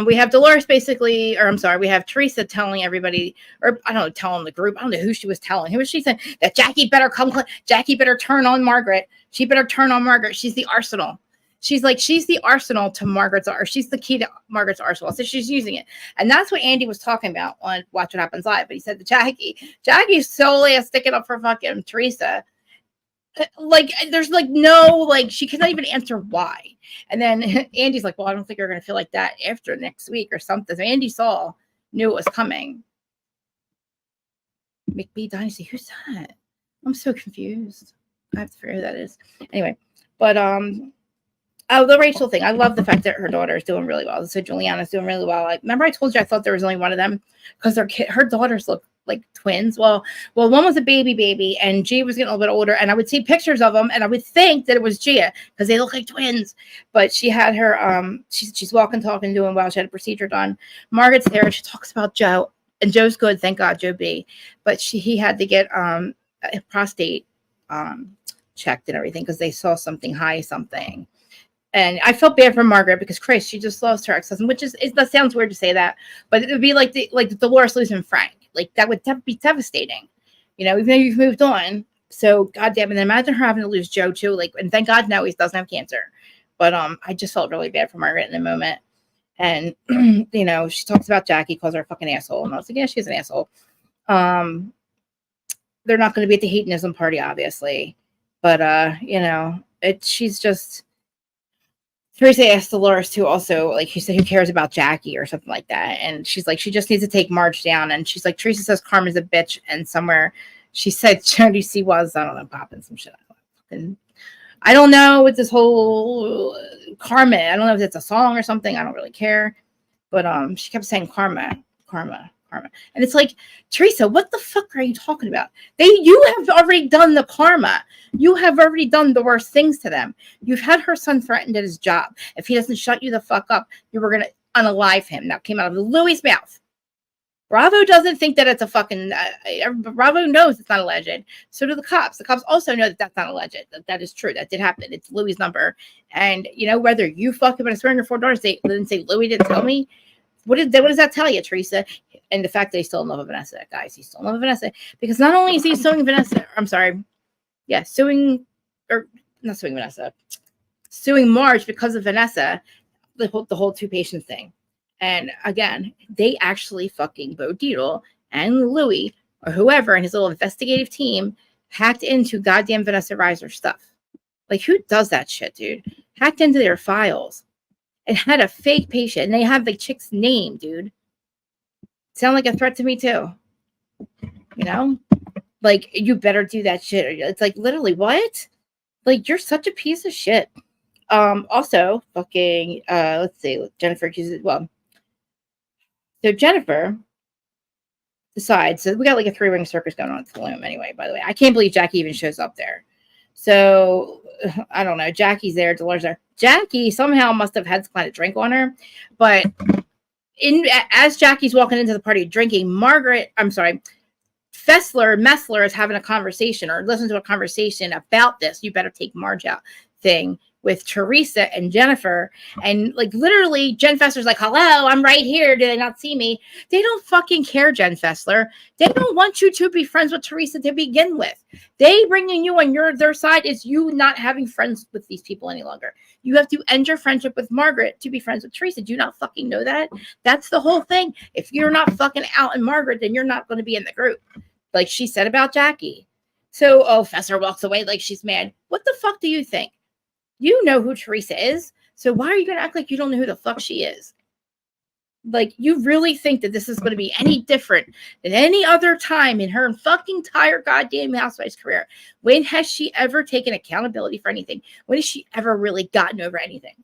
we have Dolores basically, or I'm sorry, we have Teresa telling everybody, or I don't know, telling the group. I don't know who she was telling. Who was she saying? That Jackie better Jackie better turn on Margaret. She better turn on Margaret. She's the arsenal. She's the arsenal to Margaret's, or she's the key to Margaret's arsenal. So she's using it. And that's what Andy was talking about on Watch What Happens Live. But he said to Jackie's solely sticking up for fucking Teresa. Like, there's like no, like, she cannot even answer why. And then Andy's like, well, I don't think you're going to feel like that after next week or something. So Andy knew it was coming. McBee Dynasty, who's that? I'm so confused. I have to figure who that is. Anyway, but oh, the Rachel thing. I love the fact that her daughter is doing really well. So Juliana's doing really well. Like, remember I told you I thought there was only one of them because her daughters look like twins. Well, one was a baby, and Gia was getting a little bit older, and I would see pictures of them, and I would think that it was Gia because they look like twins. But she had her she's walking, talking, doing well. She had a procedure done. Margaret's there. She talks about Joe, and Joe's good, thank God, Joe B. But he had to get a prostate checked and everything because they saw something. And I felt bad for Margaret because Chris, she just lost her ex-husband, which that sounds weird to say that, but it would be like Dolores losing Frank. Like, that would be devastating, even though you've moved on. So goddamn, and imagine her having to lose Joe too. Like, and thank God now he doesn't have cancer. But I just felt really bad for Margaret in the moment. And she talks about Jackie, calls her a fucking asshole, and I was like, yeah, she's an asshole. They're not going to be at the hedonism party, obviously, but she's just. Teresa asked Dolores too, also, like, she said, who cares about Jackie or something like that. And she's like, she just needs to take Marge down. And she's like, Teresa says Carmen's a bitch. And somewhere she said Jody C was, I don't know, popping some shit. And I don't know with this whole Carmen. I don't know if it's a song or something. I don't really care. But she kept saying karma. And it's like, Teresa, what the fuck are you talking about? You have already done the karma. You have already done the worst things to them. You've had her son threatened at his job. If he doesn't shut you the fuck up, you were going to unalive him. That came out of Louie's mouth. Bravo doesn't think that it's a fucking, Bravo knows it's not alleged. So do the cops. The cops also know that that's not alleged. That is true. That did happen. It's Louie's number. And, whether you fucking been swearing your 4 daughters, they didn't say Louie didn't tell me. What does that tell you, Teresa? And the fact that he's still in love with Vanessa, guys. He's still in love with Vanessa. Because not only is he suing Vanessa, suing Marge because of Vanessa, the whole 2 patients thing. And again, they actually fucking Bo Dietl and Louis or whoever in his little investigative team hacked into goddamn Vanessa Reiser's stuff. Like, who does that shit, dude? Hacked into their files and had a fake patient, and they have the chick's name, dude. Sound like a threat to me too. Like, you better do that shit. It's like, literally, what? Like, you're such a piece of shit. Also, fucking, let's see, Jennifer accuses, so Jennifer decides, so we got like a 3-ring circus going on at Tulum anyway, by the way. I can't believe Jackie even shows up there. So, I don't know. Jackie's there, Dolores there. Jackie somehow must have had some kind of drink on her, but as Jackie's walking into the party drinking, Messler is having a conversation or listen to a conversation about this. You better take Marge out thing with Teresa and Jennifer. And like, literally, Jen Fessler's like, hello, I'm right here. Do they not see me? They don't fucking care, Jen Fessler. They don't want you to be friends with Teresa to begin with. They bringing you on their side is you not having friends with these people any longer. You have to end your friendship with Margaret to be friends with Teresa. Do you not fucking know that? That's the whole thing. If you're not fucking out in Margaret, then you're not going to be in the group. Like she said about Jackie. So, Fessler walks away like she's mad. What the fuck do you think? You know who Teresa is. So why are you going to act like you don't know who the fuck she is? Like, you really think that this is going to be any different than any other time in her fucking entire goddamn Housewives career? When has she ever taken accountability for anything? When has she ever really gotten over anything?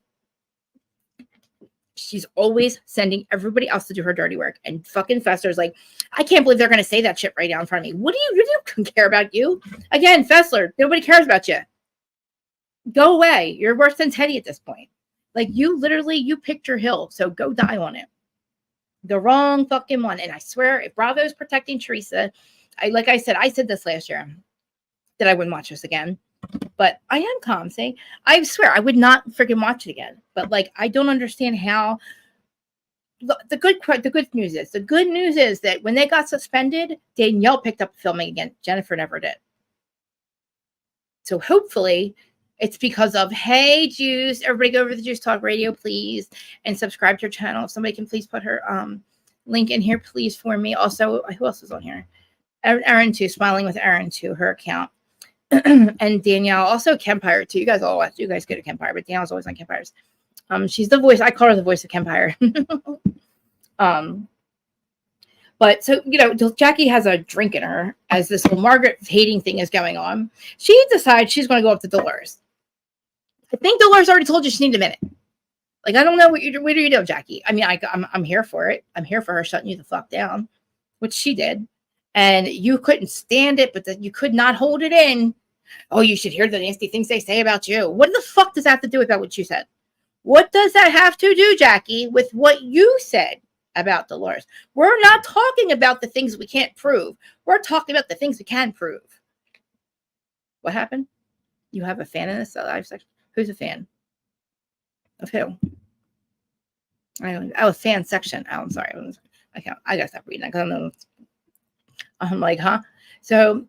She's always sending everybody else to do her dirty work. And fucking Fessler's like, I can't believe they're going to say that shit right now in front of me. What do you don't care about you? Again, Fessler, nobody cares about you. Go away. You're worse than Teddy at this point. Like, you picked your hill, so go die on it. The wrong fucking one. And I swear, if Bravo's protecting Teresa, I said this last year that I wouldn't watch this again. But I am calm. See, I swear I would not freaking watch it again. But like, I don't understand how. The good news is that when they got suspended, Danielle picked up filming again. Jennifer never did. So hopefully it's because of, hey, Juice, everybody go over to the Juice Talk Radio, please, and subscribe to her channel. If somebody can please put her link in here, please, for me. Also, who else is on here? Erin too, Smiling with Erin too, her account. And Danielle, also Kempire too. You guys all watch. You guys go to Kempire, but Danielle's always on Kempires. She's the voice. I call her the voice of Kempire. But so, Jackie has a drink in her as this whole Margaret hating thing is going on. She decides she's going to go up to Dolores. I think Dolores already told you she needed a minute. Like, I don't know what are you doing, Jackie? I mean, I'm here for it. I'm here for her shutting you the fuck down, which she did. And you couldn't stand it, but you could not hold it in. Oh, you should hear the nasty things they say about you. What the fuck does that have to do with what you said? What does that have to do, Jackie, with what you said about Dolores? We're not talking about the things we can't prove. We're talking about the things we can prove. What happened? You have a fan in this live section? Who's a fan? Of who? A fan section. Oh, I'm sorry. I gotta stop reading that because I don't know. I'm like, huh? So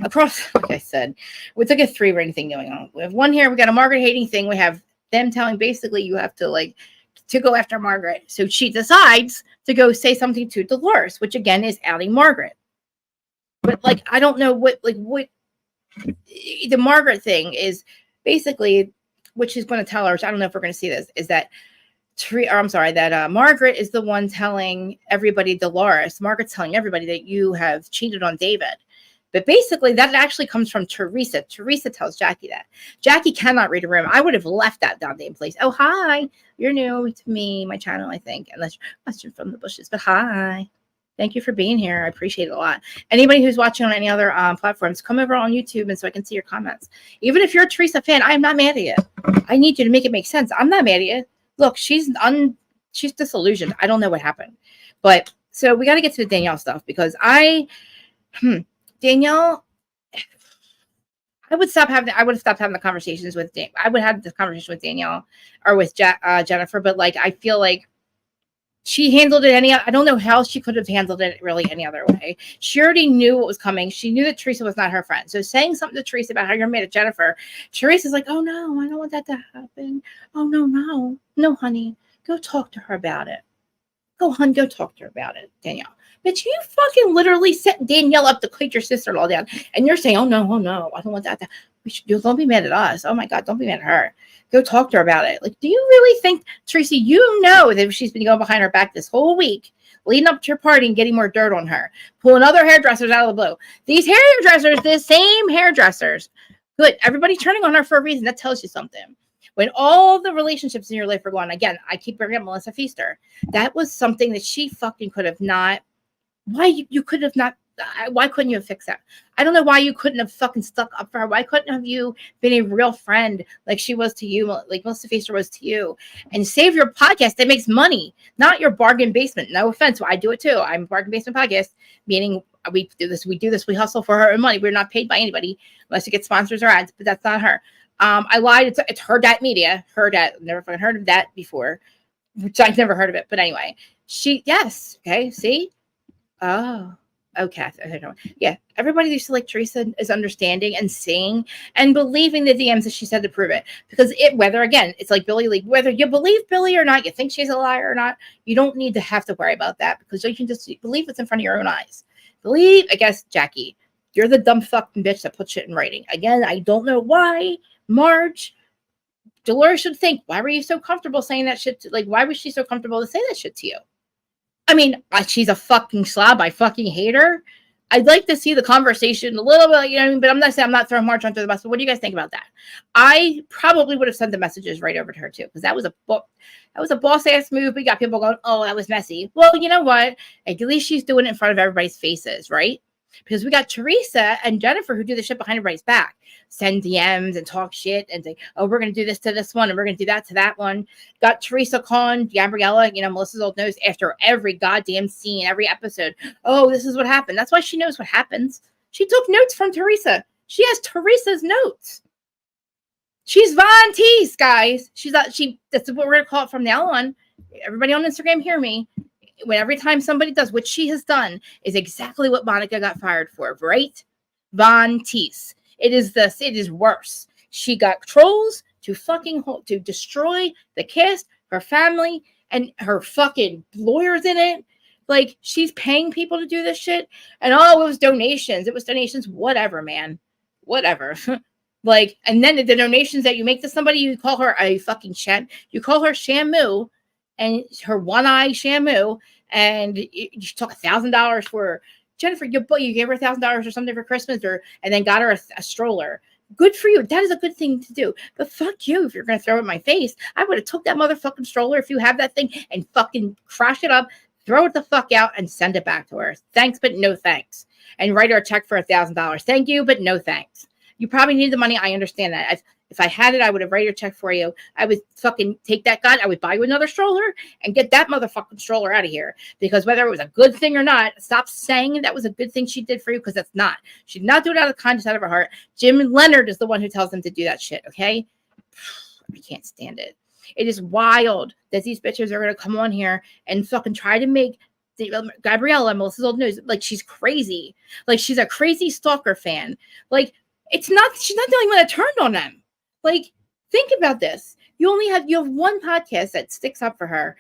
across, like I said, it's like a 3-ring thing going on. We have one here. We got a Margaret hating thing. We have them telling basically you have to go after Margaret. So she decides to go say something to Dolores, which again is outing Margaret. But like, I don't know what the Margaret thing is basically, which she's going to tell her, which I don't know if we're going to see this, is that Margaret is the one telling everybody, Dolores. Margaret's telling everybody that you have cheated on David. But basically, that actually comes from Teresa. Teresa tells Jackie that. Jackie cannot read a room. I would have left that goddamn place. Oh, hi. You're new to me, my channel, I think. Unless you're from the bushes. But hi. Thank you for being here. I appreciate it a lot. Anybody who's watching on any other platforms, come over on YouTube and so I can see your comments. Even if you're a Teresa fan, I am not mad at you. I need you to make it make sense. I'm not mad at you. Look, she's disillusioned. I don't know what happened. But so we got to get to the Danielle stuff because Danielle, I would have stopped having the conversations with I would have the conversation with Danielle or with Jennifer, but like I feel like she handled it I don't know how she could have handled it really any other way. She already knew what was coming. She knew that Teresa was not her friend. So saying something to Teresa about how you're mad at Jennifer, Teresa's like, oh no, I don't want that to happen. Oh no, honey, go talk to her about it. Go talk to her about it, Danielle. But you fucking literally set Danielle up to quit your sister-in-law down. And you're saying, oh no, I don't want that. Don't be mad at us. Oh my God, don't be mad at her. Go talk to her about it. Like, do you really think, Tracy, you know that she's been going behind her back this whole week, leading up to your party and getting more dirt on her, pulling other hairdressers out of the blue. These hairdressers, the same hairdressers. Good. Everybody turning on her for a reason. That tells you something. When all the relationships in your life are going, again, I keep bringing up Melissa Feaster. That was something that she fucking could have not. Why you could have not? Why couldn't you have fixed that? I don't know why you couldn't have fucking stuck up for her. Why couldn't have you been a real friend like she was to you, like Melissa Feaster was to you, and save your podcast that makes money, not your bargain basement. No offense, I do it too. I'm a bargain basement podcast, meaning we do this, we hustle for her own money. We're not paid by anybody unless you get sponsors or ads, but that's not her. I lied. It's Her Dat Media. Her Dat. Never fucking heard of that before. Which I've never heard of it. But anyway, yes. Okay. See? Oh, okay. Yeah. Everybody used to like Teresa is understanding and seeing and believing the DMs that she said to prove it. Because it's like Billy Lee, whether you believe Billy or not, you think she's a liar or not, you don't need to have to worry about that because you can just believe what's in front of your own eyes. Believe, I guess, Jackie, you're the dumb fucking bitch that put shit in writing. Again, I don't know why. Marge, Dolores should think, why were you so comfortable saying that shit? Why was she so comfortable to say that shit to you? I mean, she's a fucking slob. I fucking hate her. I'd like to see the conversation a little bit, you know what I mean? But I'm not saying I'm not throwing Marge under the bus. But what do you guys think about that? I probably would have sent the messages right over to her too, because that was a boss ass move. We got people going, oh, that was messy. Well, you know what? At least she's doing it in front of everybody's faces, right? Because we got Teresa and Jennifer who do the shit behind everybody's back, send DMs and talk shit and say, oh, we're going to do this to this one and we're going to do that to that one. Got Teresa calling Gabriella, Melissa's old nose after every goddamn scene, every episode. Oh, this is what happened. That's why she knows what happens. She took notes from Teresa. She has Teresa's notes. She's Von Teese, guys. That's what we're going to call it from now on. Everybody on Instagram, hear me. When every time somebody does what she has done is exactly what Monica got fired for, right? Von Teese. It is worse. She got trolls to destroy the cast, her family, and her fucking lawyers in it. Like, she's paying people to do this shit. And it was donations. Whatever, man. Whatever. Like, and then the donations that you make to somebody, you call her a fucking you call her Shamu, and her one-eye Shamu, and you took $1,000 for Jennifer. You gave her $1,000 or something for Christmas, and then got her a stroller. Good for you. That is a good thing to do. But fuck you if you're gonna throw it in my face. I would have took that motherfucking stroller if you have that thing and fucking crash it up, throw it the fuck out, and send it back to her. Thanks, but no thanks. And write her a check for $1,000. Thank you, but no thanks. You probably need the money. I understand that. If I had it, I would have written a check for you. I would fucking take that gun. I would buy you another stroller and get that motherfucking stroller out of here. Because whether it was a good thing or not, stop saying that was a good thing she did for you, because that's not. She did not do it out of the kindness out of her heart. Jim Leonard is the one who tells them to do that shit, okay? I can't stand it. It is wild that these bitches are going to come on here and fucking try to make Gabriella, Melissa's old news, like she's crazy. Like she's a crazy stalker fan. Like, she's not the only one that turned on them. Like, think about this. You have one podcast that sticks up for her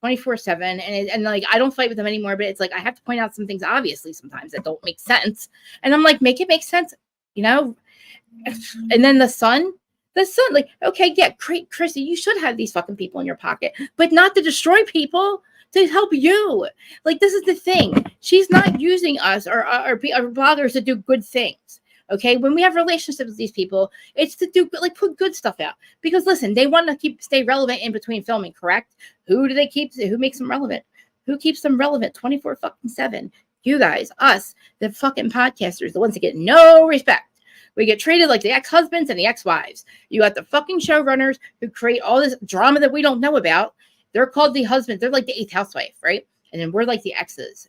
24/7, and like, I don't fight with them anymore, but it's like I have to point out some things obviously sometimes that don't make sense, and I'm like, make it make sense, And then the son, like, okay, yeah, great, Chrissy, you should have these fucking people in your pocket, but not to destroy people, to help you. Like, this is the thing. She's not using us or bloggers to do good things. Okay, when we have relationships with these people, it's to do put good stuff out. Because listen, they want to stay relevant in between filming, correct? Who do they keep? Who makes them relevant? Who keeps them relevant 24/7? You guys, us, the fucking podcasters, the ones that get no respect. We get treated like the ex-husbands and the ex-wives. You got the fucking showrunners who create all this drama that we don't know about. They're called the husbands. They're like the eighth housewife, right? And then we're like the exes.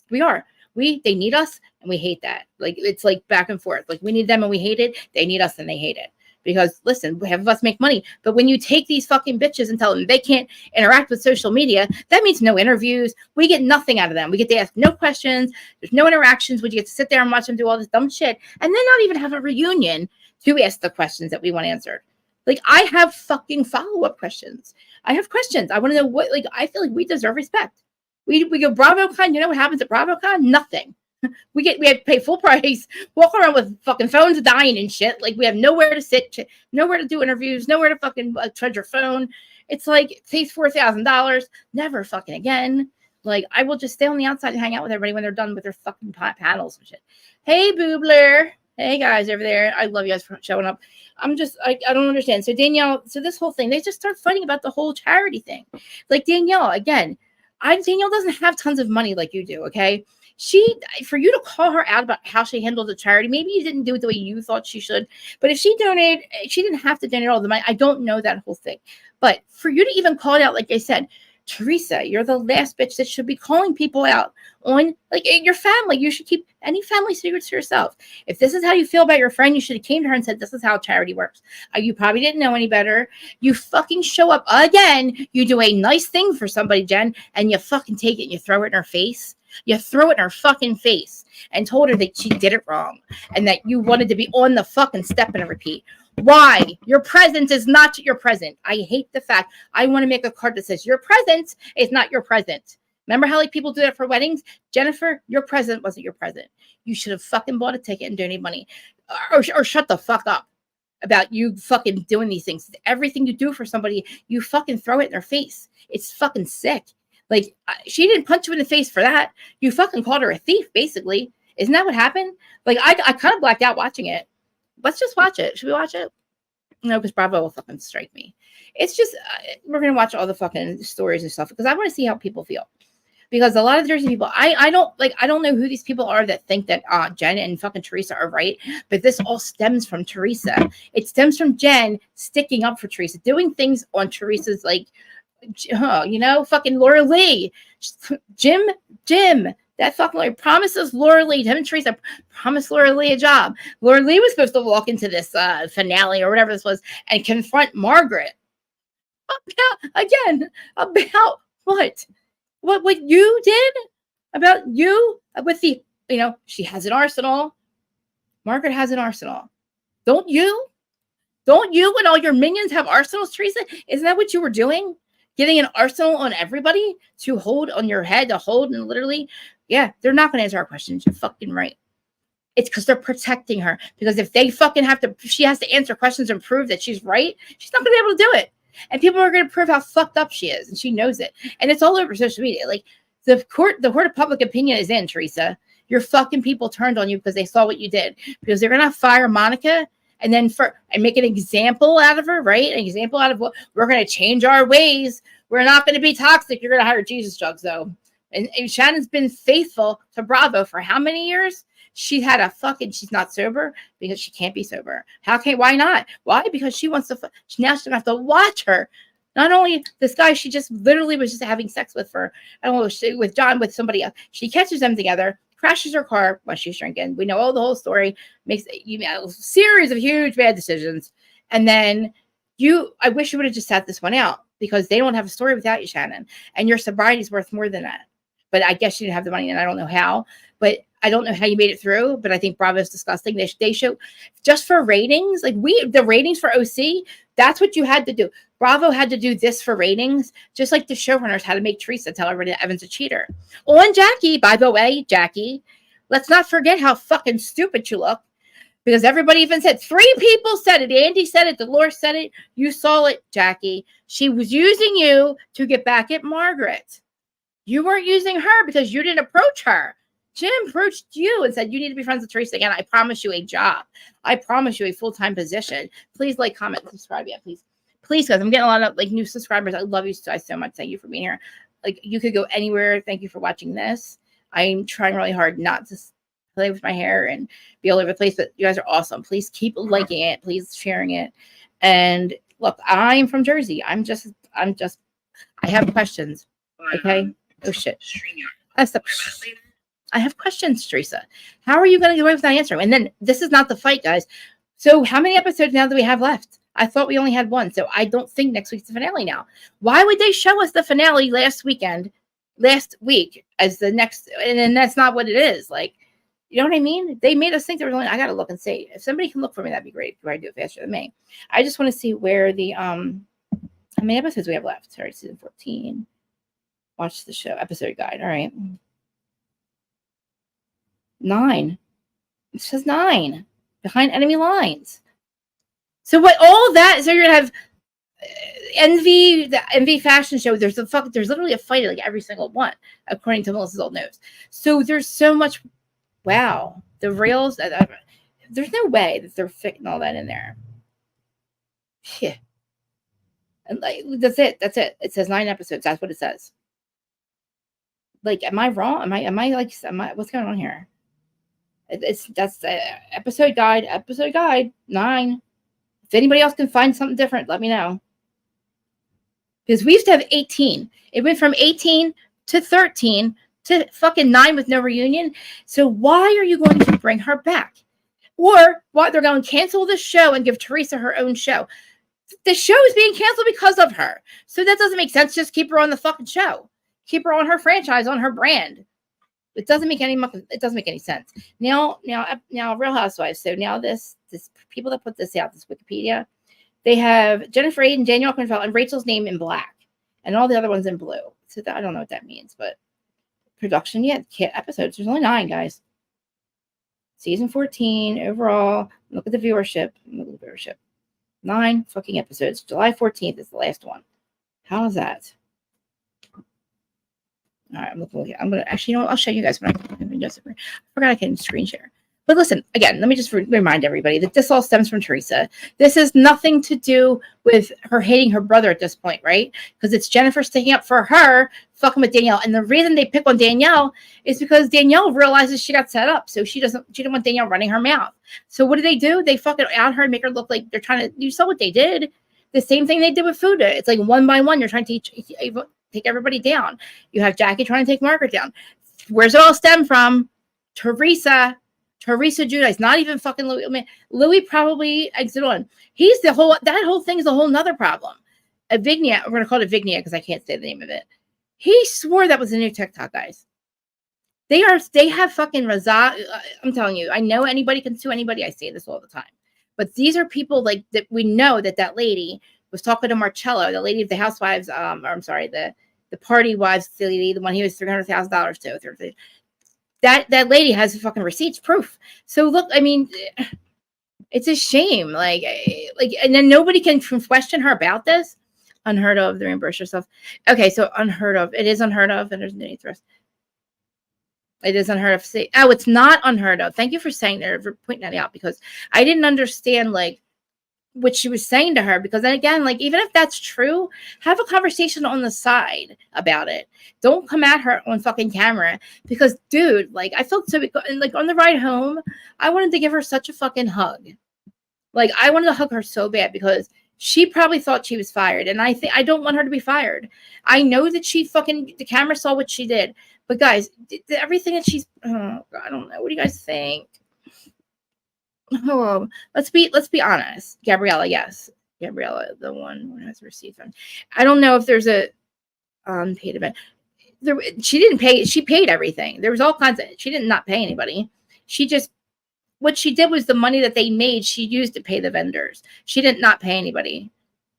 We are. They need us and we hate that. Like, it's like back and forth. Like, we need them and we hate it. They need us and they hate it. Because listen, half of us make money. But when you take these fucking bitches and tell them they can't interact with social media, that means no interviews. We get nothing out of them. We get to ask no questions. There's no interactions. We get to sit there and watch them do all this dumb shit and then not even have a reunion to ask the questions that we want answered. Like, I have fucking follow-up questions. I have questions. I want to know what, like, I feel like we deserve respect. We go BravoCon. You know what happens at BravoCon? Nothing. We have to pay full price, walk around with fucking phones dying and shit. Like, we have nowhere to sit, nowhere to do interviews, nowhere to fucking charge your phone. It's like, it takes $4,000. Never fucking again. Like, I will just stay on the outside and hang out with everybody when they're done with their fucking panels and shit. Hey, Boobler. Hey, guys over there. I love you guys for showing up. I don't understand. So Danielle, this whole thing, they just start fighting about the whole charity thing. Like, Danielle, again, Danielle doesn't have tons of money like you do, okay? For you to call her out about how she handled the charity, maybe you didn't do it the way you thought she should, but if she donated, she didn't have to donate all the money. I don't know that whole thing. But for you to even call it out, like I said, Teresa, you're the last bitch that should be calling people out on, like, your family. You should keep any family secrets to yourself. If this is how you feel about your friend, you should have came to her and said, this is how charity works. You probably didn't know any better. You fucking show up again. You do a nice thing for somebody, Jen, and you fucking take it and you throw it in her face. You throw it in her fucking face and told her that she did it wrong and that you wanted to be on the fucking step and repeat. Why? Your presence is not your present. I hate the fact. I want to make a card that says your presence is not your present. Remember how, like, people do that for weddings? Jennifer, your present wasn't your present. You should have fucking bought a ticket and donated money, or shut the fuck up about you fucking doing these things. Everything you do for somebody, you fucking throw it in their face. It's fucking sick. Like, she didn't punch you in the face for that. You fucking called her a thief, basically. Isn't that what happened? Like, I kind of blacked out watching it. Let's just watch it. Should we watch it? No, because Bravo will fucking strike me. It's just, we're going to watch all the fucking stories and stuff because I want to see how people feel. because a lot of Jersey people, I don't know who these people are that think that Jen and fucking Teresa are right, but this all stems from Teresa. It stems from Jen sticking up for Teresa, doing things on Teresa's like, fucking Laura Lee, Jim, that fucking Laura promises Laura Lee, him and Teresa promised Laura Lee a job. Laura Lee was supposed to walk into this finale or whatever this was and confront Margaret about what? What you did? About you with the, she has an arsenal. Margaret has an arsenal. Don't you? Don't you and all your minions have arsenals, Teresa? Isn't that what you were doing? Getting an arsenal on everybody to hold on your head, to hold and literally, yeah, they're not going to answer our questions. You're fucking right. It's because they're protecting her. Because if they fucking if she has to answer questions and prove that she's right, she's not going to be able to do it. And people are going to prove how fucked up she is. And she knows it. And it's all over social media. Like, the court of public opinion is in, Teresa. Your fucking people turned on you because they saw what you did. Because they're going to fire Monica and then make an example out of her, right? An example out of what we're going to change our ways. We're not going to be toxic. You're going to hire Jesus drugs, though. And Shannon's been faithful to Bravo for how many years? She's not sober because she can't be sober. Why not? Why? Because she wants to, now she's going to have to watch her. Not only this guy, she just literally was just having sex with with John, with somebody else. She catches them together, crashes her car while she's drinking. We know the whole story, makes a series of huge bad decisions. And then I wish you would have just sat this one out because they don't have a story without you, Shannon. And your sobriety is worth more than that. But I guess you didn't have the money and I don't know how, but I don't know how you made it through, but I think Bravo's disgusting. They show just for ratings, like the ratings for OC, that's what you had to do. Bravo had to do this for ratings, just like the showrunners had to make Teresa tell everybody that Evan's a cheater. On Jackie, by the way, Jackie, let's not forget how fucking stupid you look, because everybody even said, 3 people said it. Andy said it. Dolores said it. You saw it, Jackie. She was using you to get back at Margaret. You weren't using her because you didn't approach her. Jim approached you and said, you need to be friends with Teresa again. I promise you a job. I promise you a full-time position. Please like, comment, subscribe. Yeah, please. Please, guys. I'm getting a lot of new subscribers. I love you guys so much. Thank you for being here. You could go anywhere. Thank you for watching this. I'm trying really hard not to play with my hair and be all over the place, but you guys are awesome. Please keep liking it. Please sharing it. And look, I'm from Jersey. I have questions. Okay. Oh shit. I have questions, Teresa. How are you going to get away without answering? And then this is not the fight, guys. So how many episodes now do we have left? I thought we only had 1. So I don't think next week's the finale now. Why would they show us the finale last week as the next? And then that's not what it is. You know what I mean? They made us think there was only, I got to look and see. If somebody can look for me, that'd be great. If I do it faster than me. I just want to see where how many episodes we have left. Sorry, season 14. Watch the show. Episode guide. All right. 9. It says 9. Behind enemy lines. So what all that, so you're gonna have Envy, the Envy fashion show, there's literally a fight like every single one, according to Melissa's old notes. So there's so much, wow. The rails, there's no way that they're fitting all that in there. Yeah. And that's it. It says 9 episodes. That's what it says. Am I wrong? Am I what's going on here? That's the episode guide. Episode guide 9. If anybody else can find something different, let me know. Because we used to have 18. It went from 18 to 13 to fucking 9 with no reunion. So why are you going to bring her back? Or why they're going to cancel the show and give Teresa her own show? The show is being canceled because of her. So that doesn't make sense. Just keep her on the fucking show. Keep her on her franchise, on her brand. It doesn't make any sense. Now, Real Housewives. So now this people that put this out, this Wikipedia, they have Jennifer Aiden, Danielle Quinfeld, and Rachel's name in black, and all the other ones in blue. So I don't know what that means, but production episodes. There's only 9, guys. Season 14 overall. Look at the viewership. 9 fucking episodes. July 14th is the last one. How is that? All right, I'm looking. I'm gonna actually, I'll show you guys when I forgot I can screen share. But listen, again, let me just remind everybody that this all stems from Teresa. This has nothing to do with her hating her brother at this point, right? Because it's Jennifer sticking up for her, fucking with Danielle. And the reason they pick on Danielle is because Danielle realizes she got set up. So she didn't want Danielle running her mouth. So what do? They fucking out her and make her look like they're trying to, you saw what they did. The same thing they did with Fuda. It's like one by one, you're trying to take everybody down. You have Jackie trying to take Margaret down. Where's it all stem from? Teresa Giudice, not even fucking Louis. I mean, Louis probably exited on. That whole thing is a whole nother problem. Avignia, we're going to call it Avignia because I can't say the name of it. He swore that was a new TikTok, guys. They have fucking I'm telling you, I know anybody can sue anybody. I say this all the time. But these are people like that. We know that lady was talking to Marcello, the lady of the housewives, the party wives lady, the one he was $300,000 to. That lady has fucking receipts, proof. So look, I mean, it's a shame. Like, and then nobody can question her about this. Unheard of. The reimburse yourself. Okay, so unheard of. It is unheard of, and there's no need for us. It is unheard of. Oh, it's not unheard of. Thank you for saying that, for pointing that out, because I didn't understand like what she was saying to her, because then again, like, even if that's true, have a conversation on the side about it. Don't come at her on fucking camera, because dude, like, I felt so, like, on the ride home, I wanted to give her such a fucking hug. Like, I wanted to hug her so bad, because she probably thought she was fired, and I don't want her to be fired. I know that the camera saw what she did, but guys, everything that I don't know. What do you guys think? Oh, let's be honest. Gabriella, yes. Gabriella, the one who has received them. I don't know if there's a paid event. She didn't pay. She paid everything. There was all kinds of. She did not pay anybody. What she did was the money that they made, she used to pay the vendors. She did not pay anybody.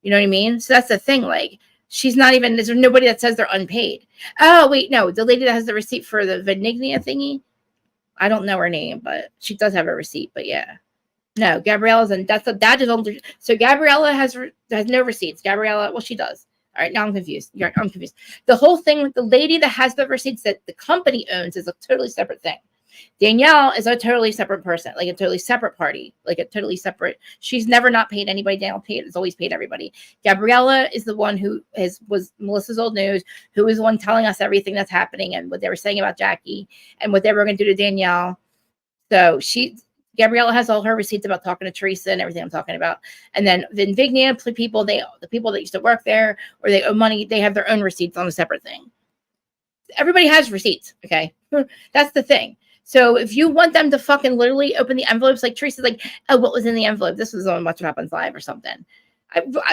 You know what I mean? So that's the thing. Like, she's not even. There's nobody that says they're unpaid. Oh wait, no, the lady that has the receipt for the Venignia thingy. I don't know her name, but she does have a receipt. But yeah. No, Gabriella's, and that is only. So Gabriella has no receipts. Gabriella, well, she does. All right, now I'm confused. I'm confused. The whole thing with the lady that has the receipts that the company owns is a totally separate thing. Danielle is a totally separate person, like a totally separate party, like a totally separate. She's never not paid anybody. Danielle has always paid everybody. Gabriella is the one who was Melissa's old news, who is the one telling us everything that's happening and what they were saying about Jackie and what they were going to do to Danielle. So Gabriella has all her receipts about talking to Teresa and everything I'm talking about. And then the Invignia people, the people that used to work there or they owe money, they have their own receipts on a separate thing. Everybody has receipts, okay? That's the thing. So if you want them to fucking literally open the envelopes, like Teresa's like, oh, what was in the envelope? This was on Watch What Happens Live or something.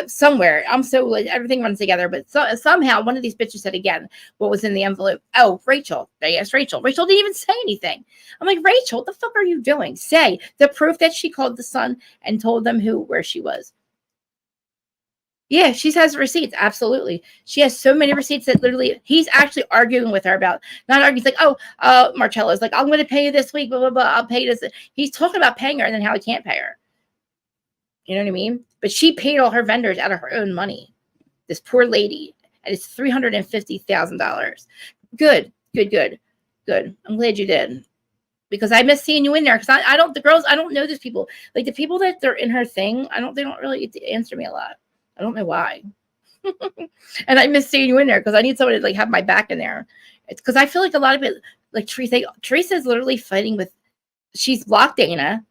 Somewhere, I'm so like, everything runs together, but somehow one of these bitches said again what was in the envelope. Oh, Rachel. They asked Rachel. Rachel didn't even say anything. I'm like, Rachel, what the fuck are you doing? Say the proof that she called the son and told them where she was. Yeah, she has receipts. Absolutely. She has so many receipts that literally he's actually arguing with her about, not arguing. He's like, oh, Marcello's like, I'm going to pay you this week, blah, blah, blah. I'll pay you this. He's talking about paying her and then how he can't pay her. You know what I mean? But she paid all her vendors out of her own money. This poor lady. And it's $350,000. Good. I'm glad you did. Because I miss seeing you in there. Because I don't know these people. Like the people that they're in her thing, they don't really get to answer me a lot. I don't know why. And I miss seeing you in there because I need somebody to like have my back in there. It's because I feel like a lot of it, like Teresa is literally fighting with, she's blocked Dana.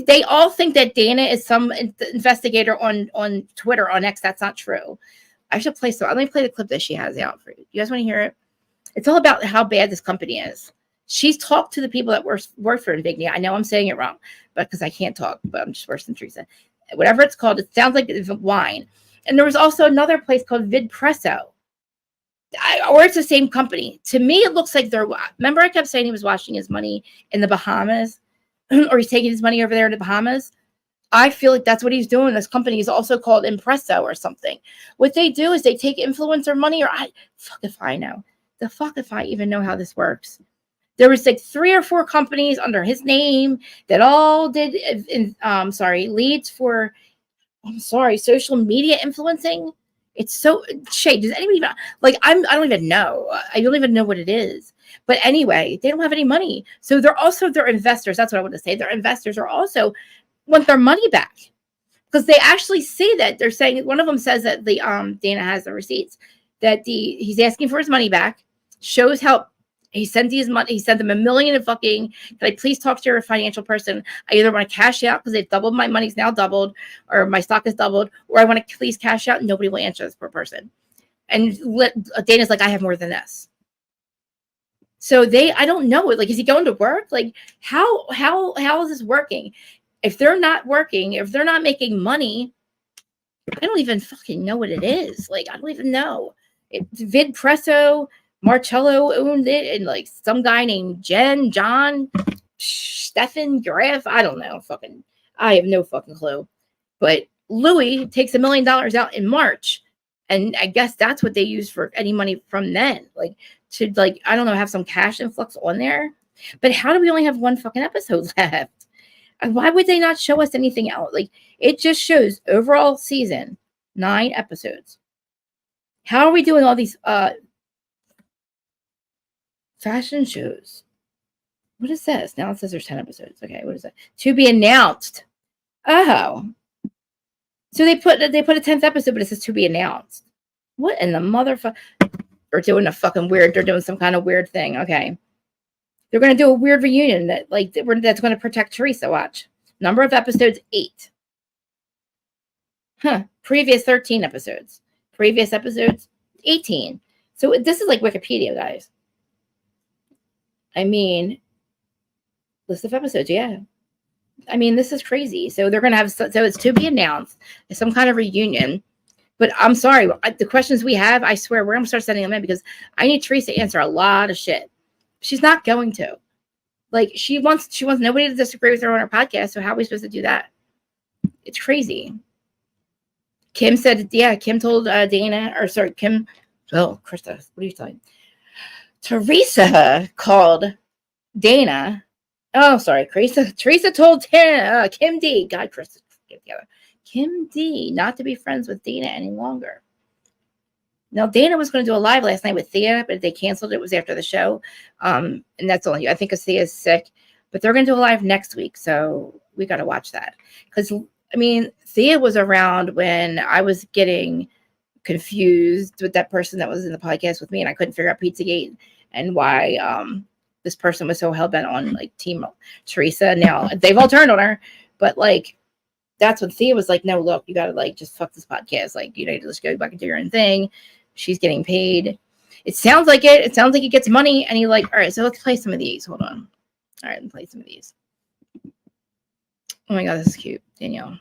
They all think that Dana is some investigator on Twitter, on X. That's not true. I should play let me play the clip that she has out for you. You guys want to hear it? It's all about how bad this company is. She's talked to the people that work for Invignia. I know I'm saying it wrong, but because I can't talk, but I'm just worse than Teresa. Whatever it's called, it sounds like it's wine. And there was also another place called Vidpresso. Or it's the same company. To me, it looks like remember I kept saying he was washing his money in the Bahamas? Or he's taking his money over there to the Bahamas. I feel like that's what he's doing. This company is also called Impresso or something. What they do is they take influencer money, or fuck if I know. The fuck if I even know how this works. There was like 3 or 4 companies under his name that all did leads for social media influencing. It's so Shay. Does anybody even like? I don't even know. I don't even know what it is. But anyway, they don't have any money, so they're investors. That's what I want to say. Their investors are also want their money back because they actually say that they're saying one of them says that the Dana has the receipts that he's asking for his money back. Shows how he sent these money. He sent them $1 million and fucking. Can I please talk to your financial person? I either want to cash out because they've doubled my money's now doubled, or my stock is doubled, or I want to please cash out. And nobody will answer this per person. And Dana's like, I have more than this. So I don't know. Like, is he going to work? Like, how is this working? If they're not working, if they're not making money, I don't even fucking know what it is. Like, I don't even know. Vid Presso, Marcello owned it, and like some guy named John, Stefan Graf. I don't know. I have no fucking clue. But Louis takes $1 million out in March. And I guess that's what they use for any money from then. Like, to like, I don't know, have some cash influx on there. But how do we only have one fucking episode left? And why would they not show us anything else? Like, it just shows overall season 9 episodes. How are we doing all these fashion shows? What is this? Now it says there's 10 episodes. Okay, what is that? To be announced. Oh. So they put a 10th episode, but it says to be announced. What in the motherfucker? They're doing they're doing some kind of weird thing. Okay. They're going to do a weird reunion that's going to protect Teresa. Watch. Number of episodes, 8. Previous 13 episodes. Previous episodes, 18. So this is like Wikipedia, guys. I mean, list of episodes, yeah. I mean, this is crazy. So they're going to have, so it's to be announced, some kind of reunion. But I'm sorry, the questions we have, I swear, we're going to start sending them in because I need Teresa to answer a lot of shit. She's not going to. Like, she wants nobody to disagree with her on her podcast, so how are we supposed to do that? It's crazy. Kim said, yeah, Kim told Krista, what are you saying? Teresa called Dana. Oh, sorry, Teresa told Kim D. God, Krista, get together. Kim D. not to be friends with Dana any longer. Now, Dana was going to do a live last night with Thea, but they canceled it. It was after the show. And that's only, I think, because Thea's sick. But they're going to do a live next week, so we got to watch that. Because, I mean, Thea was around when I was getting confused with that person that was in the podcast with me, and I couldn't figure out Pizzagate and why this person was so hell-bent on, like, Team Teresa. Now, they've all turned on her, but, like, that's when Thea was like, no, look, you got to, like, just fuck this podcast. Like, you know, just go back and do your own thing. She's getting paid. It sounds like it. It sounds like he gets money. And he like, all right, so let's play some of these. Hold on. All right, let's play some of these. Oh my God, this is cute. Danielle.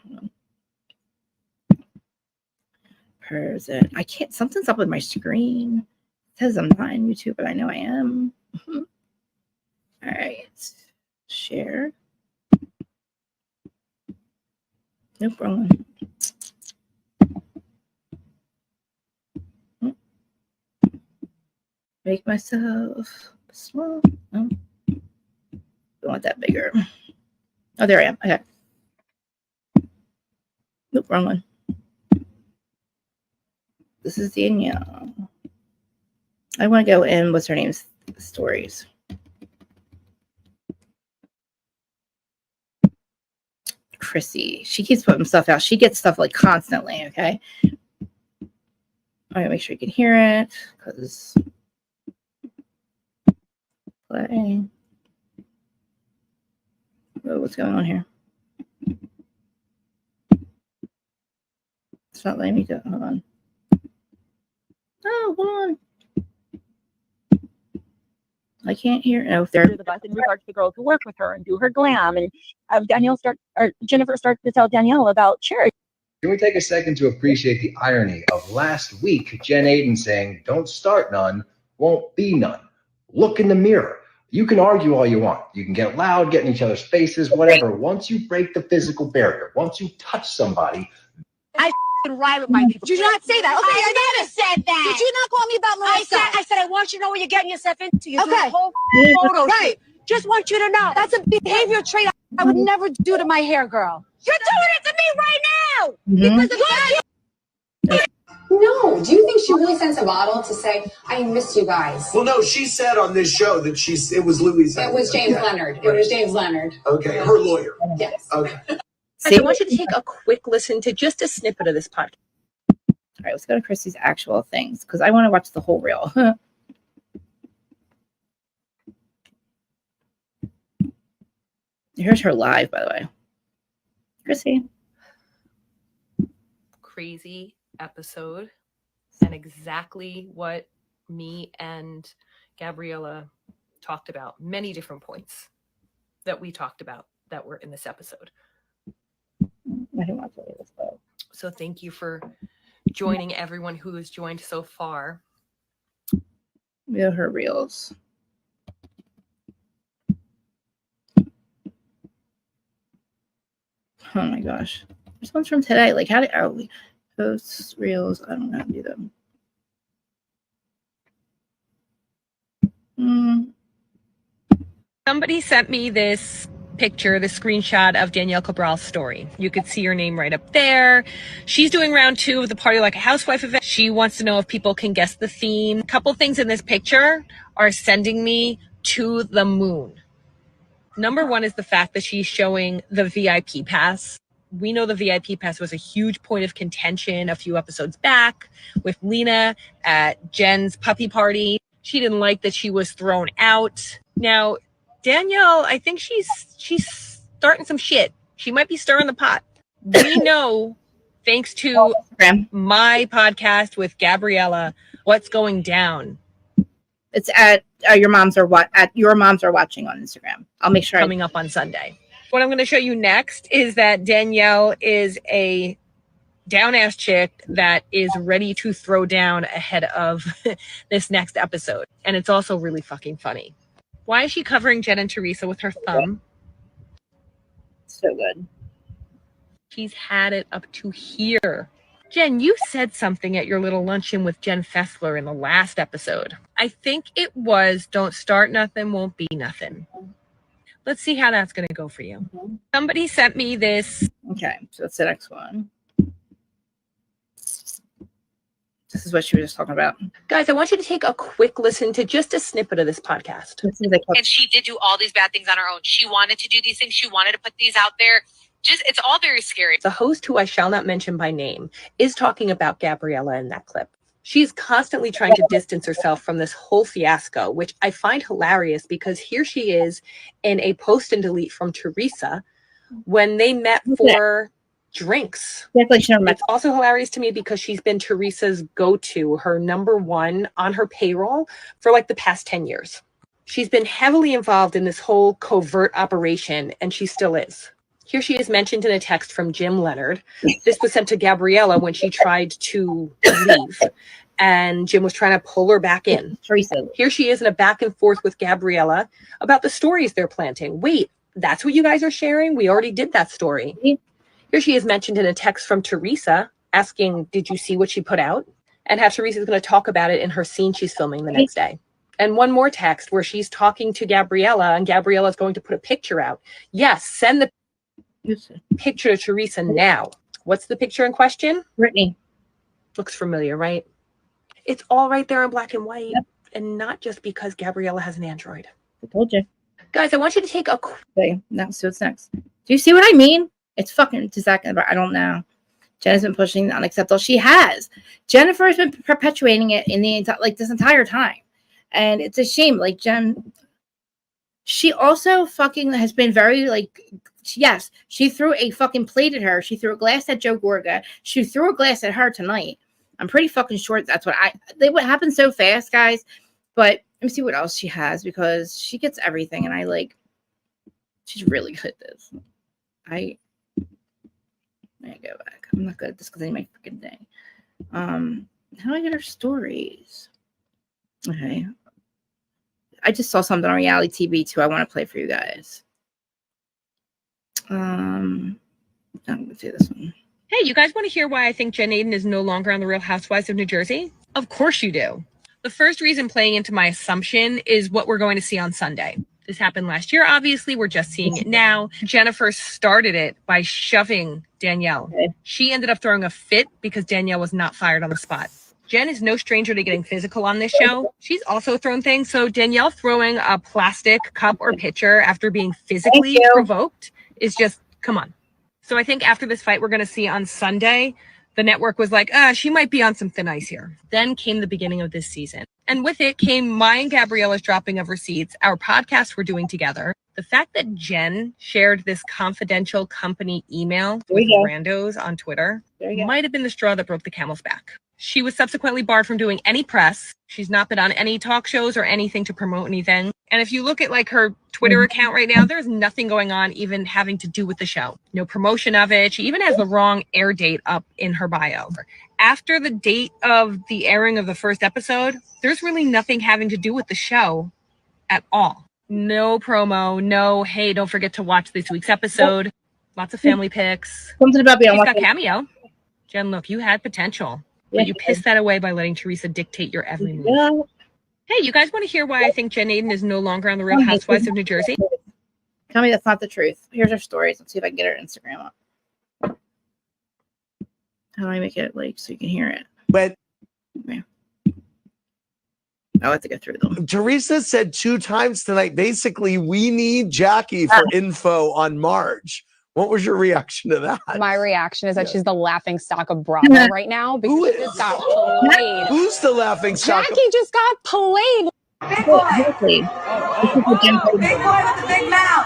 Person. I can't, something's up with my screen. It says I'm not on YouTube, but I know I am. All right. Share. Nope, wrong one. Make myself small. Oh. I want that bigger. Oh, there I am. Okay. Nope, wrong one. This is Danielle. I want to go in, what's her name's stories. Chrissy. She keeps putting stuff out. She gets stuff like constantly, okay? I want to make sure you can hear it because play. Oh, what's going on here? It's not letting me go. Hold on. Oh, hold on. I can't hear. No, they're the bus in regards to the girls who work with her and do her glam. And Jennifer started to tell Danielle about charity. Can we take a second to appreciate the irony of last week, Jen Aiden saying, don't start none, won't be none. Look in the mirror. You can argue all you want. You can get loud, get in each other's faces, whatever. Once you break the physical barrier, once you touch somebody. I ride with my people. Did you not say that? Okay, I never said that. Did you not call me about Melissa? I said I want you to know what you're getting yourself into. You do a whole photo shoot. Just want you to know. That's a behavior trait I would never do to my hair girl. You're doing it to me right now. Because of that. No. Do you think she really sent a bottle to say, I miss you guys? Well, no, she said on this show that it was Louis. It was James Leonard. It was James Leonard. Okay, her lawyer. Yes. Okay. I want you to take a quick listen to just a snippet of this podcast. All right, let's go to Chrissy's actual things because I want to watch the whole reel. Here's her live, by the way. Chrissy. Crazy episode, and exactly what me and Gabriella talked about. Many different points that we talked about that were in this episode. I didn't watch this, but... So thank you for joining everyone who has joined so far. We have her reels. Oh my gosh. This one's from today. Like, how do we post reels? I don't know how to do them. Somebody sent me this picture, the screenshot of Danielle Cabral's story. You could see her name right up there. She's doing round 2 of the Party Like a Housewife event. She wants to know if people can guess the theme. A couple things in this picture are sending me to the moon. Number 1 is the fact that she's showing the VIP pass. We know the VIP pass was a huge point of contention a few episodes back with Lena at Jen's puppy party. She didn't like that she was thrown out. Now, Danielle, I think she's starting some shit. She might be stirring the pot. We know, thanks to my podcast with Gabriella, what's going down. It's at your moms are watching on Instagram. I'll make sure coming up on Sunday. What I'm going to show you next is that Danielle is a down-ass chick that is ready to throw down ahead of this next episode. And it's also really fucking funny. Why is she covering Jen and Teresa with her thumb? So good. She's had it up to here. Jen, you said something at your little luncheon with Jen Fessler in the last episode. I think it was, don't start nothing, won't be nothing. Let's see how that's going to go for you. Somebody sent me this. Okay, so that's the next one. This is what she was just talking about. Guys, I want you to take a quick listen to just a snippet of this podcast. And she did do all these bad things on her own. She wanted to do these things. She wanted to put these out there. It's all very scary. The host, who I shall not mention by name, is talking about Gabriella in that clip. She's constantly trying to distance herself from this whole fiasco, which I find hilarious because here she is in a post and delete from Teresa when they met for drinks. It's also hilarious to me because she's been Teresa's go-to, her number 1 on her payroll for like the past 10 years. She's been heavily involved in this whole covert operation, and she still is. Here she is mentioned in a text from Jim Leonard. This was sent to Gabriella when she tried to leave, and Jim was trying to pull her back in. Teresa. Here she is in a back and forth with Gabriella about the stories they're planting. Wait, that's what you guys are sharing? We already did that story. Here she is mentioned in a text from Teresa asking, did you see what she put out? And how Teresa's going to talk about it in her scene she's filming the next day. And one more text where she's talking to Gabriella, and Gabriella's going to put a picture out. Yes, send the picture to Teresa now. What's the picture in question? Brittany. Looks familiar, right? It's all right there in black and white. Yep. And not just because Gabriella has an Android. I told you. Guys, I want you to take a... Okay, now see what's next. Do you see what I mean? It's fucking I don't know. Jen has been pushing the unacceptable. She has. Jennifer has been perpetuating it in the this entire time. And it's a shame. Like, Jen... She also fucking has been very, yes, she threw a fucking plate at her. She threw a glass at Joe Gorga. She threw a glass at her tonight. I'm pretty fucking sure that's what what happened so fast, guys. But let me see what else she has, because she gets everything, and she's really good at this. I go back. I'm not good at this because I need my freaking thing. How do I get her stories? Okay. I just saw something on reality TV too. I want to play for you guys. I'm gonna do this one. Hey, you guys want to hear why I think Jen Aydin is no longer on The Real Housewives of New Jersey? Of course you do. The first reason playing into my assumption is what we're going to see on Sunday. This happened last year, obviously. We're just seeing it now. Jennifer started it by shoving Danielle. She ended up throwing a fit because Danielle was not fired on the spot. Jen is no stranger to getting physical on this show. She's also thrown things. So Danielle throwing a plastic cup or pitcher after being physically provoked is just, come on. So I think after this fight we're going to see on Sunday, the network was like, she might be on some thin ice here. Then came the beginning of this season. And with it came my and Gabriella's dropping of receipts, our podcast we're doing together. The fact that Jen shared this confidential company email with randos on Twitter might have been the straw that broke the camel's back. She was subsequently barred from doing any press. She's not been on any talk shows or anything to promote anything. And if you look at like her Twitter account right now, there's nothing going on even having to do with the show. No promotion of it. She even has the wrong air date up in her bio. After the date of the airing of the first episode, there's really nothing having to do with the show at all. No promo, no, hey, don't forget to watch this week's episode. Lots of family pics. Something about being She's got cameo. Jen, look, you had potential. But you pissed that away by letting Teresa dictate your every move. Yeah. Hey, you guys want to hear why I think Jen Aiden is no longer on the Real Housewives of New Jersey? Tell me that's not the truth. Here's her stories. Let's see if I can get her Instagram up. How do I make it like so you can hear it? But okay. I'll have to go through them. Teresa said 2 times tonight, basically, we need Jackie for info on Marge. What was your reaction to that? My reaction is that she's the laughing stock of Bravo right now because she just got played. Who's the laughing stock? Jackie just got played. Big boy. Big boy with the big mouth.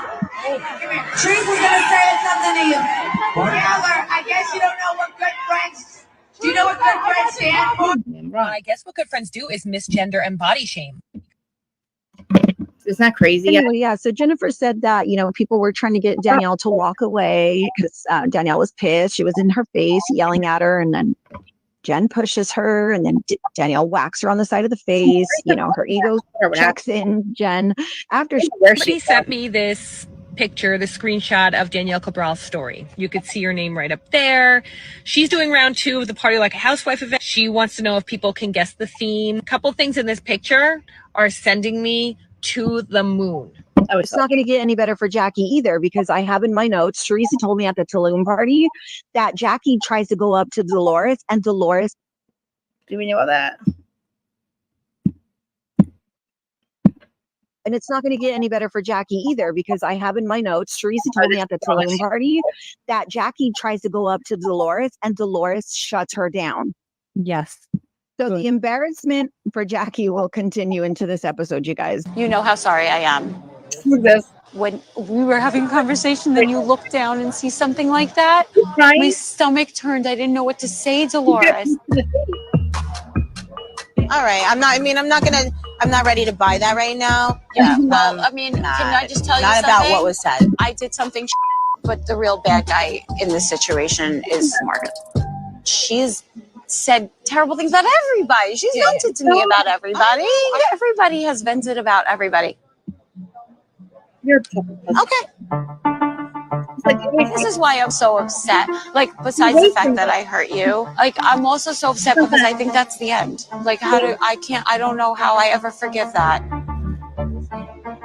Trees was gonna say something to you. Taylor, I guess you don't know what good friends. Do you know what good friends stand for? I guess what good friends do is misgender and body shame. Isn't that crazy? Anyway, yeah. So Jennifer said that, people were trying to get Danielle to walk away because Danielle was pissed. She was in her face yelling at her. And then Jen pushes her and then Danielle whacks her on the side of the face. Her ego checks in Jen after she sent me this picture, the screenshot of Danielle Cabral's story. You could see her name right up there. She's doing round 2 of the Party Like a Housewife event. She wants to know if people can guess the theme. A couple things in this picture are sending me to the moon. It's not going to get any better for Jackie either because I have in my notes, Teresa told me at the Tulum party that Jackie tries to go up to Dolores and Dolores. Do we know that? And it's not going to get any better for Jackie either because I have in my notes, Teresa told me at the Tulum party that Jackie tries to go up to Dolores and Dolores shuts her down. Yes. So the embarrassment for Jackie will continue into this episode, you guys. You know how sorry I am. Who's this? When we were having a conversation, then you look down and see something like that. My stomach turned. I didn't know what to say, Dolores. All right. I'm not ready to buy that right now. Yeah. Well, can I just tell you something? Not about what was said. I did something, but the real bad guy in this situation is Margaret. She's said terrible things about everybody. She's vented to me about everybody. Everybody has vented about everybody. You're okay. This is why I'm so upset. Like, besides the fact that I hurt you, like, I'm also so upset because I think that's the end. Like, I don't know how I ever forgive that.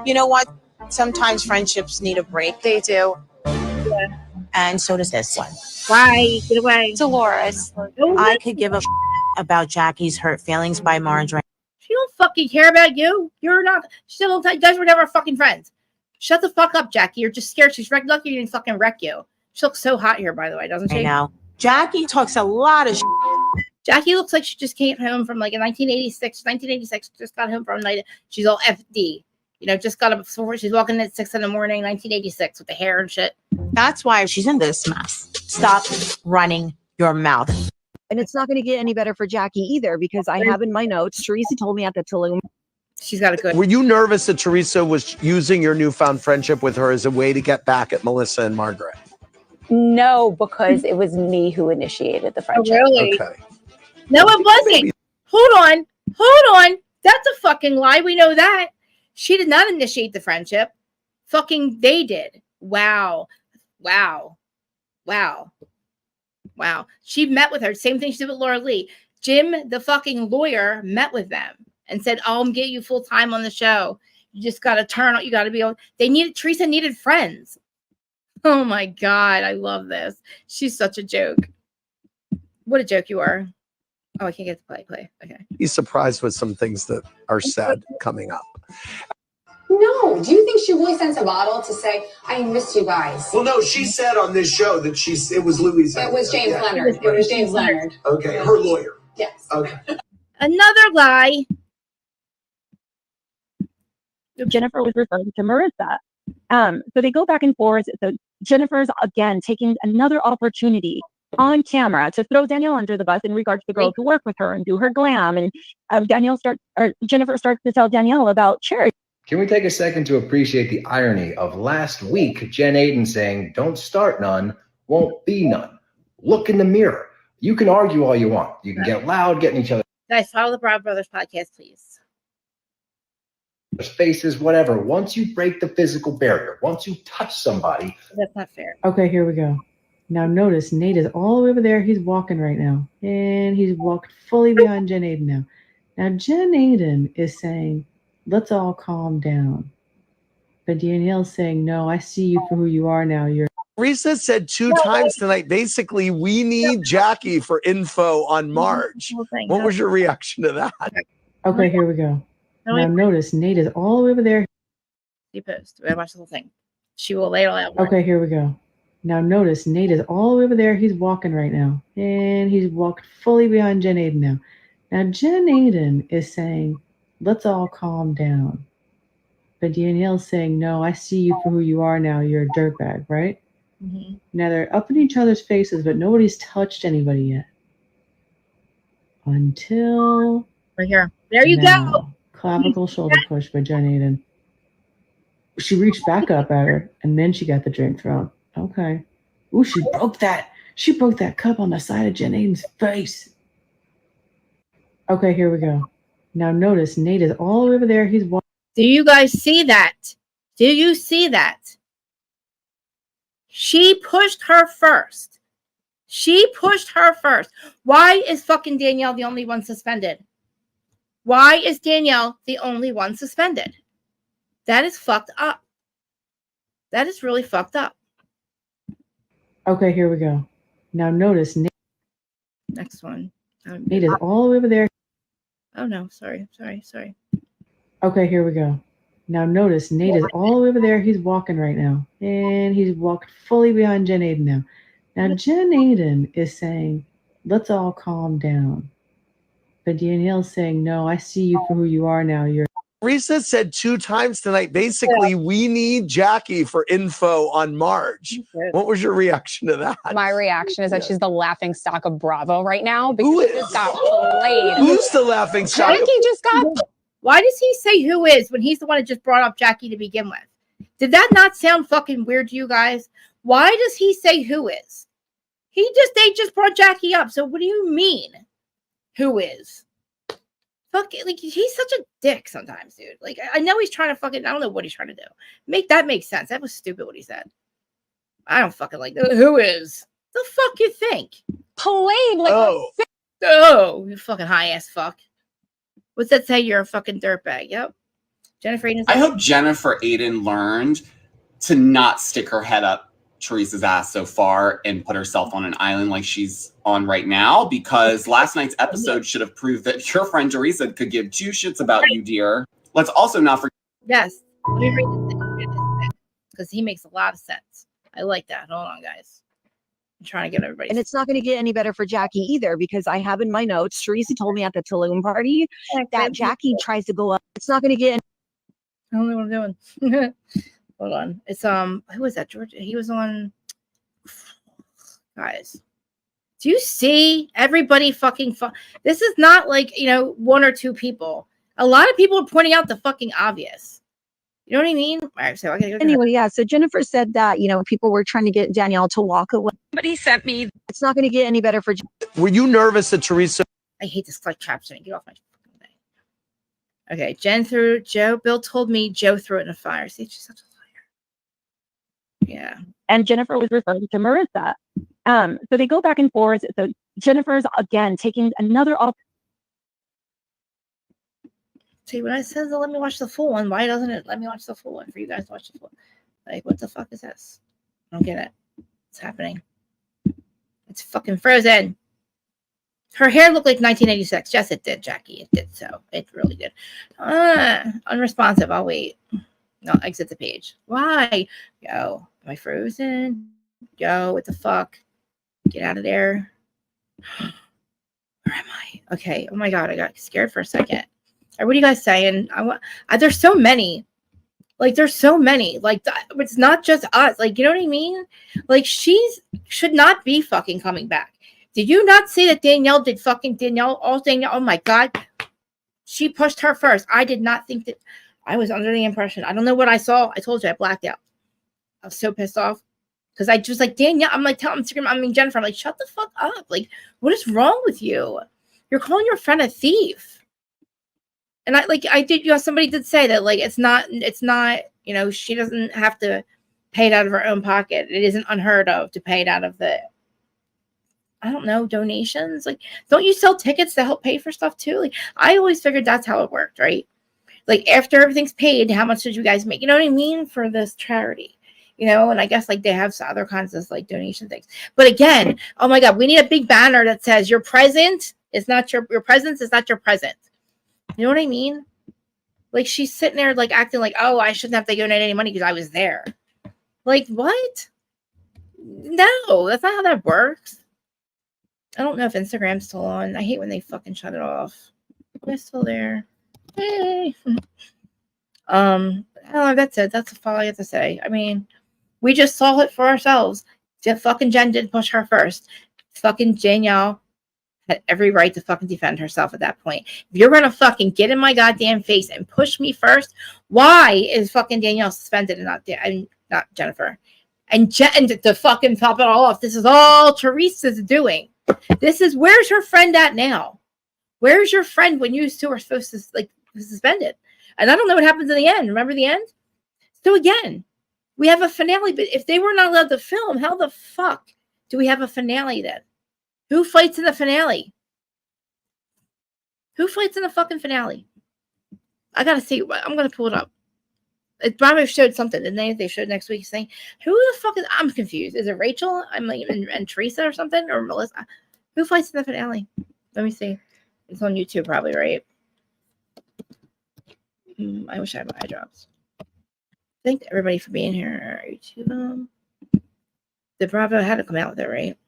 You know what? Sometimes friendships need a break. They do. Yeah. And so does this one. Why? Get away. Dolores. I could give a about Jackie's hurt feelings by Marge right. She don't fucking care about you. You're not. She don't. You guys were never fucking friends. Shut the fuck up, Jackie. You're just scared. She's lucky you didn't fucking wreck you. She looks so hot here, by the way, doesn't she? I know. Jackie talks a lot of Jackie looks like she just came home from like in 1986, just got home from a night. She's all FD. Just got up before she's walking at 6 a.m, 1986 with the hair and shit. That's why she's in this mess. Stop running your mouth. And it's not going to get any better for Jackie either because I have in my notes, Teresa told me at the Tulum. She's got a good. Were you nervous that Teresa was using your newfound friendship with her as a way to get back at Melissa and Margaret? No, because it was me who initiated the friendship. Oh, really? Okay. No, it wasn't. Hold on. That's a fucking lie. We know that. She did not initiate the friendship. Fucking they did. Wow. She met with her. Same thing she did with Laura Lee. Jim, the fucking lawyer, met with them and said, I'll get you full time on the show. You just got to turn on. You got to be able. Teresa needed friends. Oh my God. I love this. She's such a joke. What a joke you are. Oh, I can't get to play. Okay. He's surprised with some things that are said coming up. No. Do you think she really sent a bottle to say, I miss you guys? Well, no, she said on this show that it was Louis. It was James Leonard. It was James Leonard. Okay, her lawyer. Yes. Okay. Another lie. Jennifer was referring to Marissa. So they go back and forth. So Jennifer's again taking another opportunity on camera to throw Danielle under the bus in regards to the girls who work with her and do her glam. And Jennifer starts to tell Danielle about charity. Can we take a second to appreciate the irony of last week, Jen Aiden saying, don't start none, won't be none. Look in the mirror. You can argue all you want. You can get loud, get in each other's Guys, follow the Broad Brothers podcast, please. faces, whatever. Once you break the physical barrier, once you touch somebody. That's not fair. Okay, here we go. Now notice Nate is all the way over there. He's walking right now. And he's walked fully behind Jen Aiden now. Now Jen Aiden is saying, let's all calm down. But Danielle's saying, no, I see you for who you are now. Teresa said 2 times tonight, basically, we need Jackie for info on Marge. What was your reaction to that? Okay, here we go. Now notice Nate is all the way over there. You post. We gotta watch the whole thing. She will lay it all out. Okay, here we go. Now notice Nate is all the way over there. He's walking right now. And he's walked fully behind Jen Aiden now. Now Jen Aiden is saying, let's all calm down. But Danielle's saying, no, I see you for who you are now. You're a dirtbag, right? Mm-hmm. Now they're up in each other's faces, but nobody's touched anybody yet. Until right here. There you go. Clavicle shoulder push by Jen Aiden. She reached back up at her, and then she got the drink thrown. Okay. Ooh, she broke that. She broke that cup on the side of Jen Aiden's face. Okay, here we go. Now notice Nate is all the way over there. He's walking. Do you guys see that? Do you see that? She pushed her first. She pushed her first. Why is fucking Danielle the only one suspended? Why is Danielle the only one suspended? That is fucked up. That is really fucked up. Okay, here we go. Now notice Nate. Next one. Nate is all the way over there. Oh no, sorry. Okay, here we go. Now notice Nate is all the way over there. He's walking right now. And he's walked fully behind Jen Aiden now. Now Jen Aiden is saying, let's all calm down. But Danielle's saying, no, I see you for who you are now. Teresa said 2 times tonight, basically, we need Jackie for info on Marge. What was your reaction to that? My reaction is that she's the laughing stock of Bravo right now because she just got played. Who's the laughing stock? Jackie just got. Why does he say who is when he's the one that just brought up Jackie to begin with? Did that not sound fucking weird to you guys? Why does he say who is? They just brought Jackie up. So what do you mean? Who is? Fuck, like he's such a dick sometimes, dude. Like I know he's trying to fucking. I don't know what he's trying to do. Make sense. That was stupid what he said. I don't fucking like who is. The fuck you think? Played like you fucking high ass fuck. What's that say? You're a fucking dirtbag. Yep. Jennifer Aiden. I hope Jennifer Aiden learned to not stick her head up Teresa's ass so far and put herself on an island like she's on right now, because last night's episode should have proved that your friend Teresa could give 2 shits about you, dear. Let's also not forget. Yes. Let me read this because he makes a lot of sense. I like that. Hold on, guys. I'm trying to get everybody. And it's not going to get any better for Jackie either, because I have in my notes, Teresa told me at the Tulum party that Jackie tries to go up. It's not going to get. I don't know what I'm doing. Hold on. It's who was that? George? He was on. Guys, do you see everybody fucking? This is not like 1 or 2 people. A lot of people are pointing out the fucking obvious. You know what I mean? All right, so I gotta go. Anyway, yeah. So Jennifer said that people were trying to get Danielle to walk away. But he sent me. It's not going to get any better for. Were you nervous that Teresa? I hate this like captioning. Get off my fucking thing. Okay, Jen threw Joe. Bill told me Joe threw it in a fire. See, she's such a liar. Yeah. And Jennifer was referring to Marissa. So they go back and forth. So Jennifer's again taking another See, when I says let me watch the full one, why doesn't it let me watch the full one for you guys to watch the full one? Like, what the fuck is this? I don't get it. What's happening? It's fucking frozen. Her hair looked like 1986. Yes, it did, Jackie. It did so. It really did. Unresponsive. I'll wait. No, exit the page. Why? Yo, am I frozen? Yo, what the fuck? Get out of there. Where am I? Okay. Oh my god, I got scared for a second. What are you guys saying? There's so many. Like, there's so many. Like, it's not just us. Like, you know what I mean? Like, should not be fucking coming back. Did you not see that Danielle did fucking Danielle? Oh my god. She pushed her first. I did not think that. I was under the impression. I don't know what I saw. I told you I blacked out. I was so pissed off. Because I just like, Danielle, I'm like, Jennifer, I'm like, shut the fuck up. Like, what is wrong with you? You're calling your friend a thief. And somebody did say that, like, it's not, she doesn't have to pay it out of her own pocket. It isn't unheard of to pay it out of I don't know, donations. Like, don't you sell tickets to help pay for stuff too? Like, I always figured that's how it worked, right? Like, after everything's paid, how much did you guys make? You know what I mean? For this charity. And I guess like they have some other kinds of like donation things. But again, oh my god, we need a big banner that says your presence is not your presence is not your present. You know what I mean? Like, she's sitting there like acting like, oh, I shouldn't have to donate any money because I was there. Like, what? No, that's not how that works. I don't know if Instagram's still on. I hate when they fucking shut it off. Am I still there? Hey. That's it. That's all I have to say. I mean, we just saw it for ourselves. Fucking Jen did push her first. Fucking Danielle had every right to fucking defend herself at that point. If you're gonna fucking get in my goddamn face and push me first, why is fucking Danielle suspended and not Jennifer? And Jen, to fucking top it all off, this is all Teresa's doing. Where's her friend at now? Where's your friend when you two are supposed to like suspended? And I don't know what happens in the end. Remember the end? So again, we have a finale, but if they were not allowed to film, how the fuck do we have a finale then? Who fights in the finale? Who fights in the fucking finale? I gotta see. I'm gonna pull it up. Bravo showed something, didn't they? They showed next week's thing. Who the fuck is? I'm confused. Is it Rachel? I'm like, and Teresa or something, or Melissa? Who fights in the finale? Let me see. It's on YouTube, probably, right? I wish I had my eye drops. Thank everybody for being here. YouTube. The Bravo had to come out with it, right?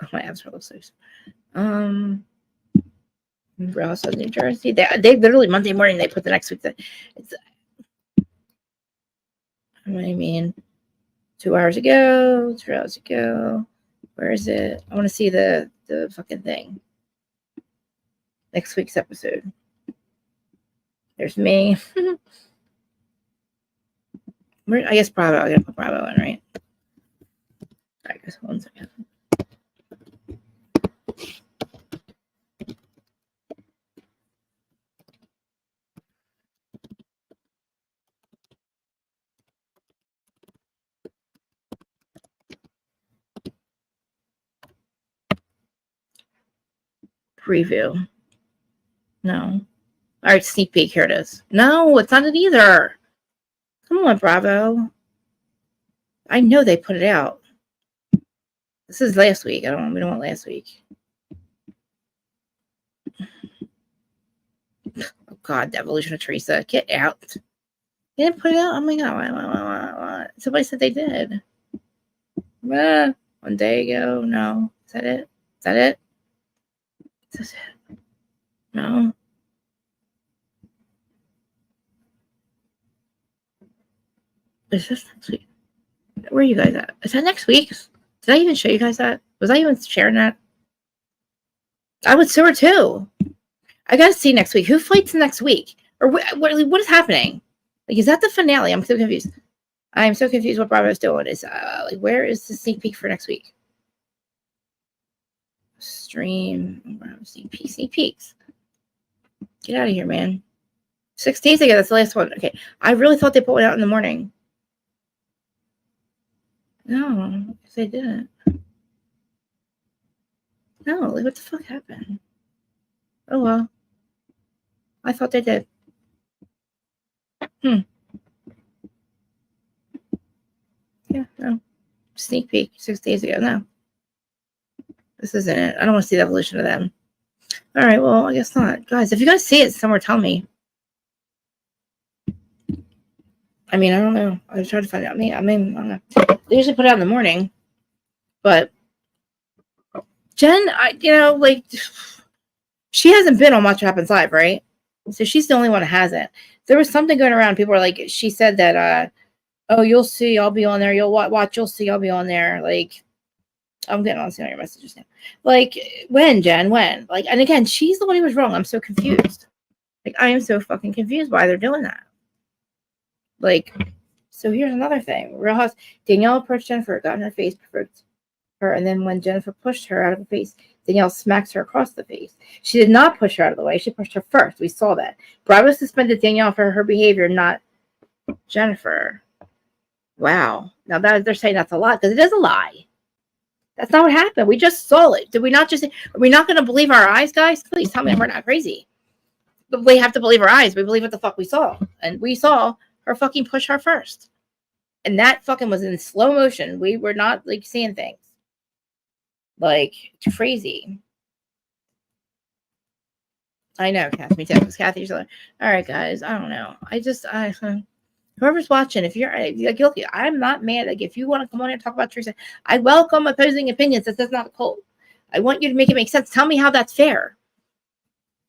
Oh, my abs are so loose. Ross, New Jersey. They literally Monday morning they put the next week. It's. What do you mean? 2 hours ago. 2 hours ago. Where is it? I want to see the fucking thing. Next week's episode. There's me. I guess Bravo. I gotta put Bravo in, right? I guess 1 second. Preview. No. All right, sneak peek. Here it is. No, it's not it either. Come on, Bravo. I know they put it out. This is last week. We don't want last week. Oh God, the evolution of Teresa. Get out. They didn't put it out? Oh my God. What? Somebody said they did. 1 day ago. No. Is that it? Is that it? Is this it? No. Is this next week? Where are you guys at? Is that next week? Did I even show you guys that? Was I even sharing that? I would sew her too. I gotta see next week. Who fights next week? Or what is happening? Like, is that the finale? I'm so confused. I'm so confused what Bravo's doing. Is like, where is the sneak peek for next week? Stream. Sneak peeks. Get out of here, man. 6 days ago, that's the last one. Okay. I really thought they put it out in the morning. No, they didn't. No, like, what the fuck happened? Oh well. I thought they did. Yeah, no. Sneak peek 6 days ago. No. This isn't it. I don't want to see the evolution of them. All right, well, I guess not. Guys, if you guys see it somewhere, tell me. I mean, I don't know. I tried to find out. I mean, I don't know. They usually put it out in the morning. But Jen, she hasn't been on Watch What Happens Live, right? So she's the only one that hasn't. There was something going around. People were like, she said that, oh, you'll see, I'll be on there. You'll watch, you'll see, I'll be on there. Like, I'm getting on some of your messages now. Like, when, Jen? When? Like, and again, she's the one who was wrong. I'm so confused. Like, I am so fucking confused why they're doing that. Like, so here's another thing. Real House, Danielle approached Jennifer, got in her face, provoked her, and then when Jennifer pushed her out of the face, Danielle smacks her across the face. She did not push her out of the way. She pushed her first. We saw that. Bravo suspended Danielle for her behavior, not Jennifer. Wow. Now that they're saying that's a lie, because it is a lie. That's not what happened. We just saw it. Did we not just? Are we not going to believe our eyes, guys? Please tell me we're not crazy. But we have to believe our eyes. We believe what the fuck we saw, and we saw her fucking push her first, and that fucking was in slow motion. We were not like seeing things like crazy. I know, Kathy. Me too. Kathy's like, all right, guys. I don't know. Whoever's watching, if you're guilty, I'm not mad. Like, if you want to come on and talk about Teresa, I welcome opposing opinions. That's not cool. I want you to make it make sense. Tell me how that's fair.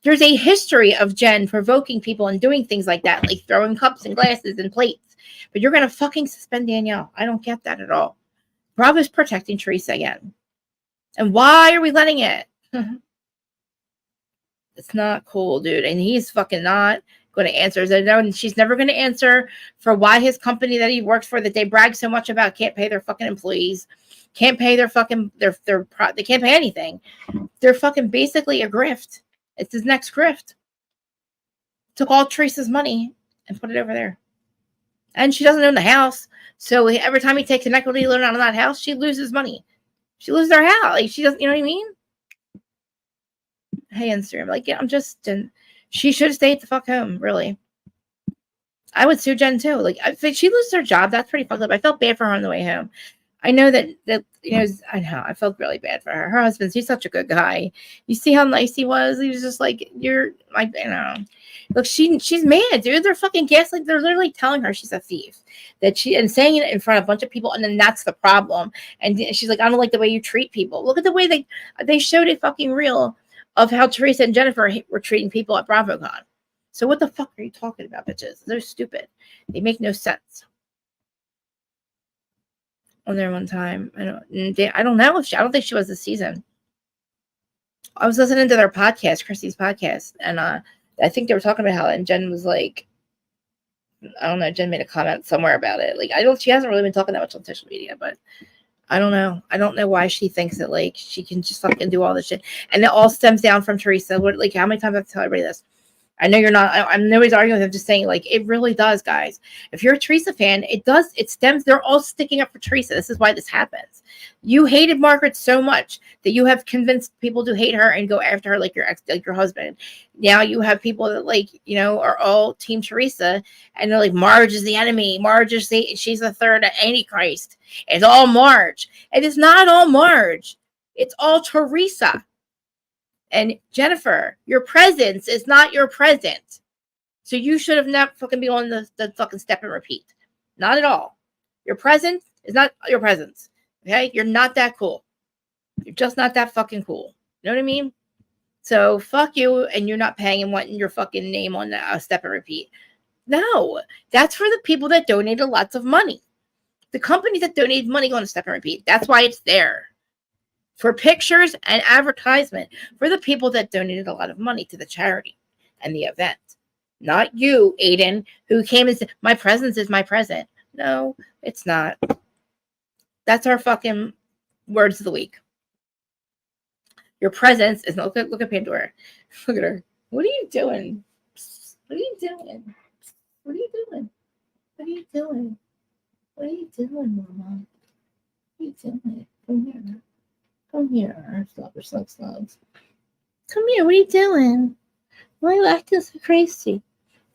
There's a history of Jen provoking people and doing things like that, like throwing cups and glasses and plates. But you're going to fucking suspend Danielle. I don't get that at all. Bravo's protecting Teresa again. And why are we letting it? It's not cool, dude. And he's fucking not going to answer. She's never going to answer for why his company that he works for, that they brag so much about, can't pay their fucking employees, can't pay their fucking they can't pay anything. They're fucking basically a grift. It's his next grift. Took all Teresa's money and put it over there. And she doesn't own the house, so every time he takes an equity loan out of that house, she loses money. She loses her house. Like, she doesn't, you know what I mean? Hey, Instagram. Like, yeah, she should have stayed the fuck home, really. I would sue Jen too. Like, if she loses her job, that's pretty fucked up. I felt bad for her on the way home. I know that I know. I felt really bad for her. Her husband, he's such a good guy. You see how nice he was? He was just like, look, she's mad, dude. They're fucking gaslighting. They're literally telling her she's a thief. And saying it in front of a bunch of people, and then that's the problem. And she's like, I don't like the way you treat people. Look at the way they showed it fucking real of how Teresa and Jennifer were treating people at BravoCon. So what the fuck are you talking about, bitches? They're stupid. They make no sense. On there one time, I don't know if I don't think she was this season. I was listening to their podcast, Chrissy's podcast, and I think they were talking about how, and Jen was like, I don't know, Jen made a comment somewhere about it. Like, she hasn't really been talking that much on social media, but I don't know. I don't know why she thinks that, like, she can just fucking do all this shit. And it all stems down from Teresa. Like, how many times I have to tell everybody this? I know you're not, I'm nobody's arguing with him, just saying, like, it really does, guys. If you're a Teresa fan, it stems, they're all sticking up for Teresa. This is why this happens. You hated Margaret so much that you have convinced people to hate her and go after her like your ex, like your husband. Now you have people that, like, are all Team Teresa, and they're like, Marge is the enemy. She's the third Antichrist. It's all Marge. It is not all Marge. It's all Teresa. And Jennifer, your presence is not your present. So you should have never fucking be on the fucking step and repeat. Not at all. Your presence is not your presence. Okay? You're not that cool. You're just not that fucking cool. You know what I mean? So fuck you, and you're not paying and wanting your fucking name on a step and repeat. No. That's for the people that donated lots of money. The companies that donate money go on a step and repeat. That's why it's there. For pictures and advertisement for the people that donated a lot of money to the charity and the event. Not you, Aiden, who came and said, my presence is my present. No, it's not. That's our fucking words of the week. Your presence is not. Look at Pandora. Look at her. What are you doing? What are you doing? What are you doing? What are you doing? What are you doing, Mama? What are you doing? Come here. Come here, slugs. Come here, what are you doing? Why are you acting so crazy?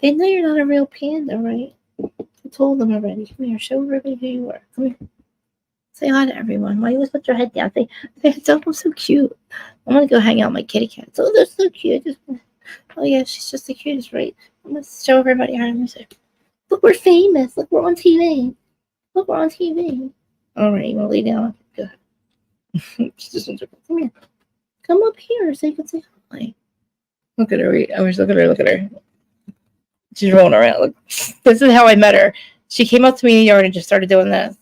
They know you're not a real panda, right? I told them already. Come here, show everybody who you are. Come here. Say hi to everyone. Why you always put your head down? Say, I'm so cute. I'm gonna go hang out with my kitty cats. Oh, they're so cute. Oh yeah, she's just the cutest, right? I'm gonna show everybody her. I'm say, look, we're famous. Look, we're on TV. Look, we're on TV. All right, you wanna lay down? Good. She just wants to come here. Come up here so you can say hi. Look at her. I was look at her. Look at her. She's rolling around. Look, this is how I met her. She came up to me in the yard and just started doing this.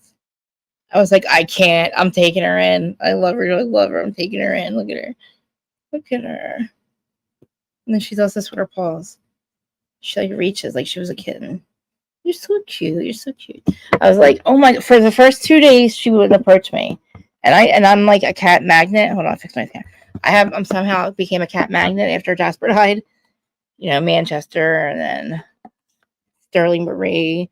I was like, I can't. I'm taking her in. I love her. I love her. I'm taking her in. Look at her. Look at her. And then she does this with her paws. She like reaches like she was a kitten. You're so cute. You're so cute. I was like, oh my! For the first 2 days, she wouldn't approach me, and I'm like a cat magnet. Hold on, fix my thing. I'm somehow became a cat magnet after Jasper died. You know, Manchester, and then Sterling Marie.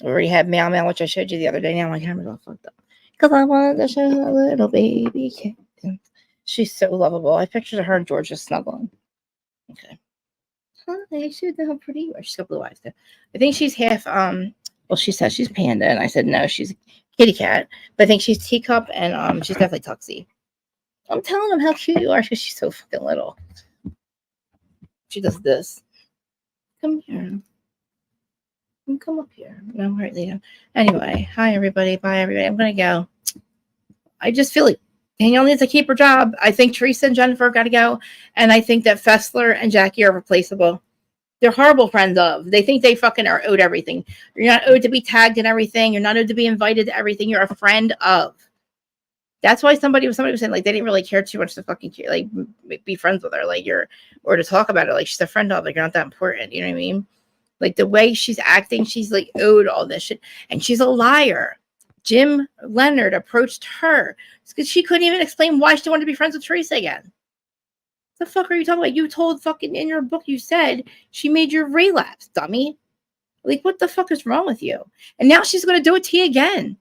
We already had Meow Meow, which I showed you the other day. Now my camera's all fucked up because I wanted to show a little baby kitten. She's so lovable. I pictured her and George just snuggling. Okay. Hi, she's how pretty. She's got blue eyes too. I think she's half. Well, she says she's panda, and I said no, she's kitty cat. But I think she's teacup, and she's definitely tuxie. I'm telling them how cute you are because she's so fucking little. She does this. Come here. Come up here. No, right there. Anyway, hi everybody. Bye everybody. I'm gonna go. I just feel like Danielle needs to keep her job. I think Teresa and Jennifer got to go, and I think that Fessler and Jackie are replaceable. They're horrible friends of. They think they fucking are owed everything. You're not owed to be tagged in everything. You're not owed to be invited to everything. You're a friend of. That's why somebody was saying like they didn't really care too much to fucking like be friends with her, like or to talk about it. Like she's a friend of. Like you're not that important. You know what I mean? Like the way she's acting, she's like owed all this shit, and she's a liar. Jim Leonard approached her because she couldn't even explain why she wanted to be friends with Teresa again. The fuck are you talking about? You told fucking in your book, you said she made you relapse, dummy. Like, what the fuck is wrong with you? And now she's going to do it to you again.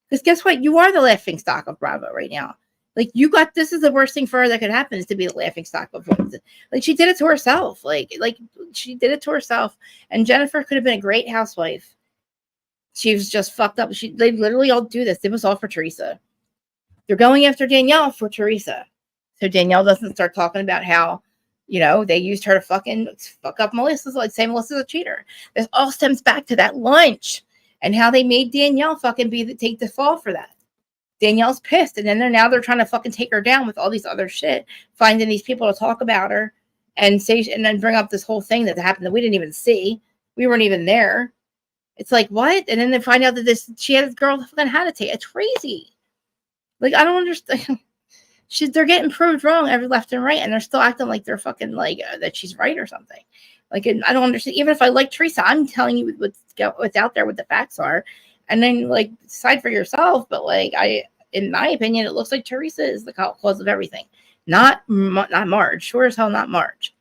Because guess what? You are the laughing stock of Bravo right now. Like, this is the worst thing for her that could happen is to be the laughing stock of women. Like, she did it to herself. Like she did it to herself. And Jennifer could have been a great housewife. She was just fucked up. They literally all do this. It was all for Teresa. They're going after Danielle for Teresa. So Danielle doesn't start talking about how, they used her to fucking fuck up Melissa's, like say Melissa's a cheater. This all stems back to that lunch and how they made Danielle fucking take the fall for that. Danielle's pissed, and then they're trying to fucking take her down with all these other shit, finding these people to talk about her and say, and then bring up this whole thing that happened that we didn't even see. We weren't even there. It's like, what? And then they find out that she had this girl that fucking had to take. It's crazy. Like, I don't understand. They're getting proved wrong every left and right, and they're still acting like they're fucking like that she's right or something. Like, I don't understand. Even if I like Teresa, I'm telling you what's out there, what the facts are, and then like decide for yourself. But like, in my opinion, it looks like Teresa is the cause of everything, not Marge. Sure as hell, not Marge.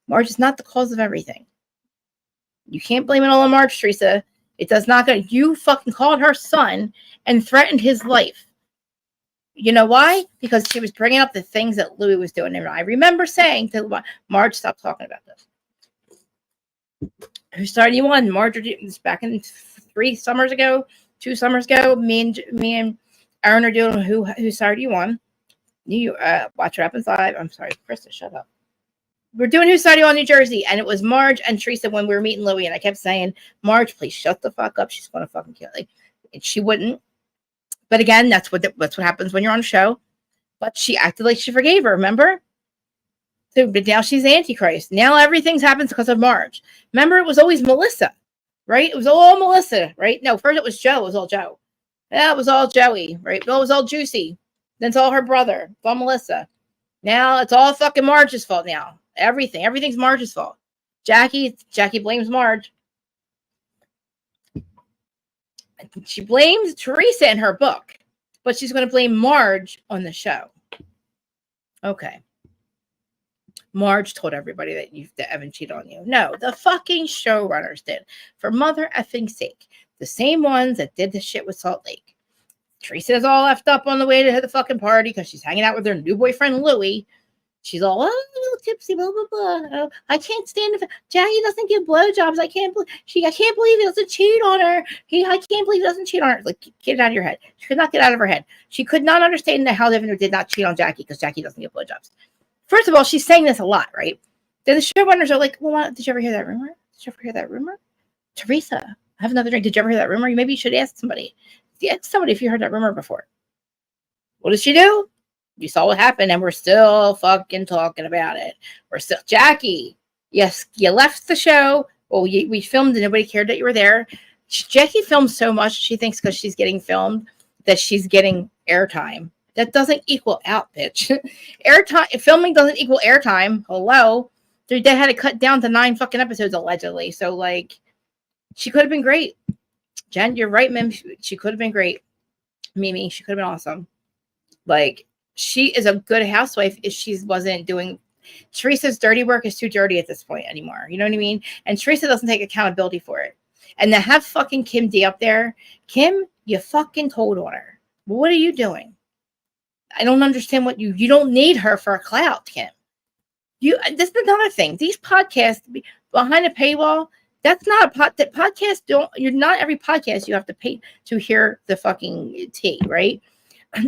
Marge is not the cause of everything. You can't blame it all on Marge, Teresa. It does not go. You fucking called her son and threatened his life. You know why? Because she was bringing up the things that Louis was doing. And I remember saying to Marge, stop talking about this. Who started you on? Marge was back in 2 summers ago. Me and Aaron are doing who started you on. You watch what happens live. I'm sorry, Krista, shut up. We're doing Who Started You on New Jersey, and it was Marge and Teresa when we were meeting Louis, and I kept saying, Marge, please shut the fuck up. She's gonna fucking kill me. And she wouldn't. But again, that's what happens when you're on a show. But she acted like she forgave her, remember? So, but now she's the Antichrist. Now everything's happens because of Marge. Remember, it was always Melissa, right? It was all Melissa, right? No, first it was Joe. It was all Joe. Yeah, it was all Joey, right? It was all Juicy. Then it's all her brother. It's all Melissa. Now it's all fucking Marge's fault now. Everything's Marge's fault. Jackie blames Marge. She blames Teresa in her book, but she's going to blame Marge on the show. Okay. Marge told everybody that Evan cheated on you. No, the fucking showrunners did. For mother effing sake. The same ones that did the shit with Salt Lake. Teresa's all effed up on the way to the fucking party because she's hanging out with her new boyfriend, Louis. She's all, oh, a little tipsy, blah, blah, blah. Oh, I can't stand it. Jackie doesn't give blowjobs. I can't believe he doesn't cheat on her. I can't believe he doesn't cheat on her. Like, get it out of your head. She could not get out of her head. She could not understand how Devin did not cheat on Jackie because Jackie doesn't give blowjobs. First of all, she's saying this a lot, right? Then the showrunners are like, well, did you ever hear that rumor? Did you ever hear that rumor? Teresa, have another drink. Did you ever hear that rumor? Maybe you should ask somebody. Ask somebody if you heard that rumor before. What does she do? You saw what happened, and we're still fucking talking about it. We're still, Jackie, yes, you left the show. Well, we filmed and nobody cared that you were there. Jackie films so much, she thinks because she's getting filmed that she's getting airtime. That doesn't equal out, bitch. Airtime, filming doesn't equal airtime. Hello. They had to cut down to 9 fucking episodes, allegedly. So, like, she could have been great. Jen, you're right, Mim. She could have been great. Mimi, she could have been awesome. Like, she is a good housewife if she wasn't doing Teresa's dirty work is too dirty at this point anymore. You know what I mean? And Teresa doesn't take accountability for it. And to have fucking Kim D up there, Kim, you fucking told on her. What are you doing? I don't understand what you don't need her for a clout, Kim. This is another thing. These podcasts behind a paywall, that's not a podcast. You're not every podcast you have to pay to hear the fucking tea, right?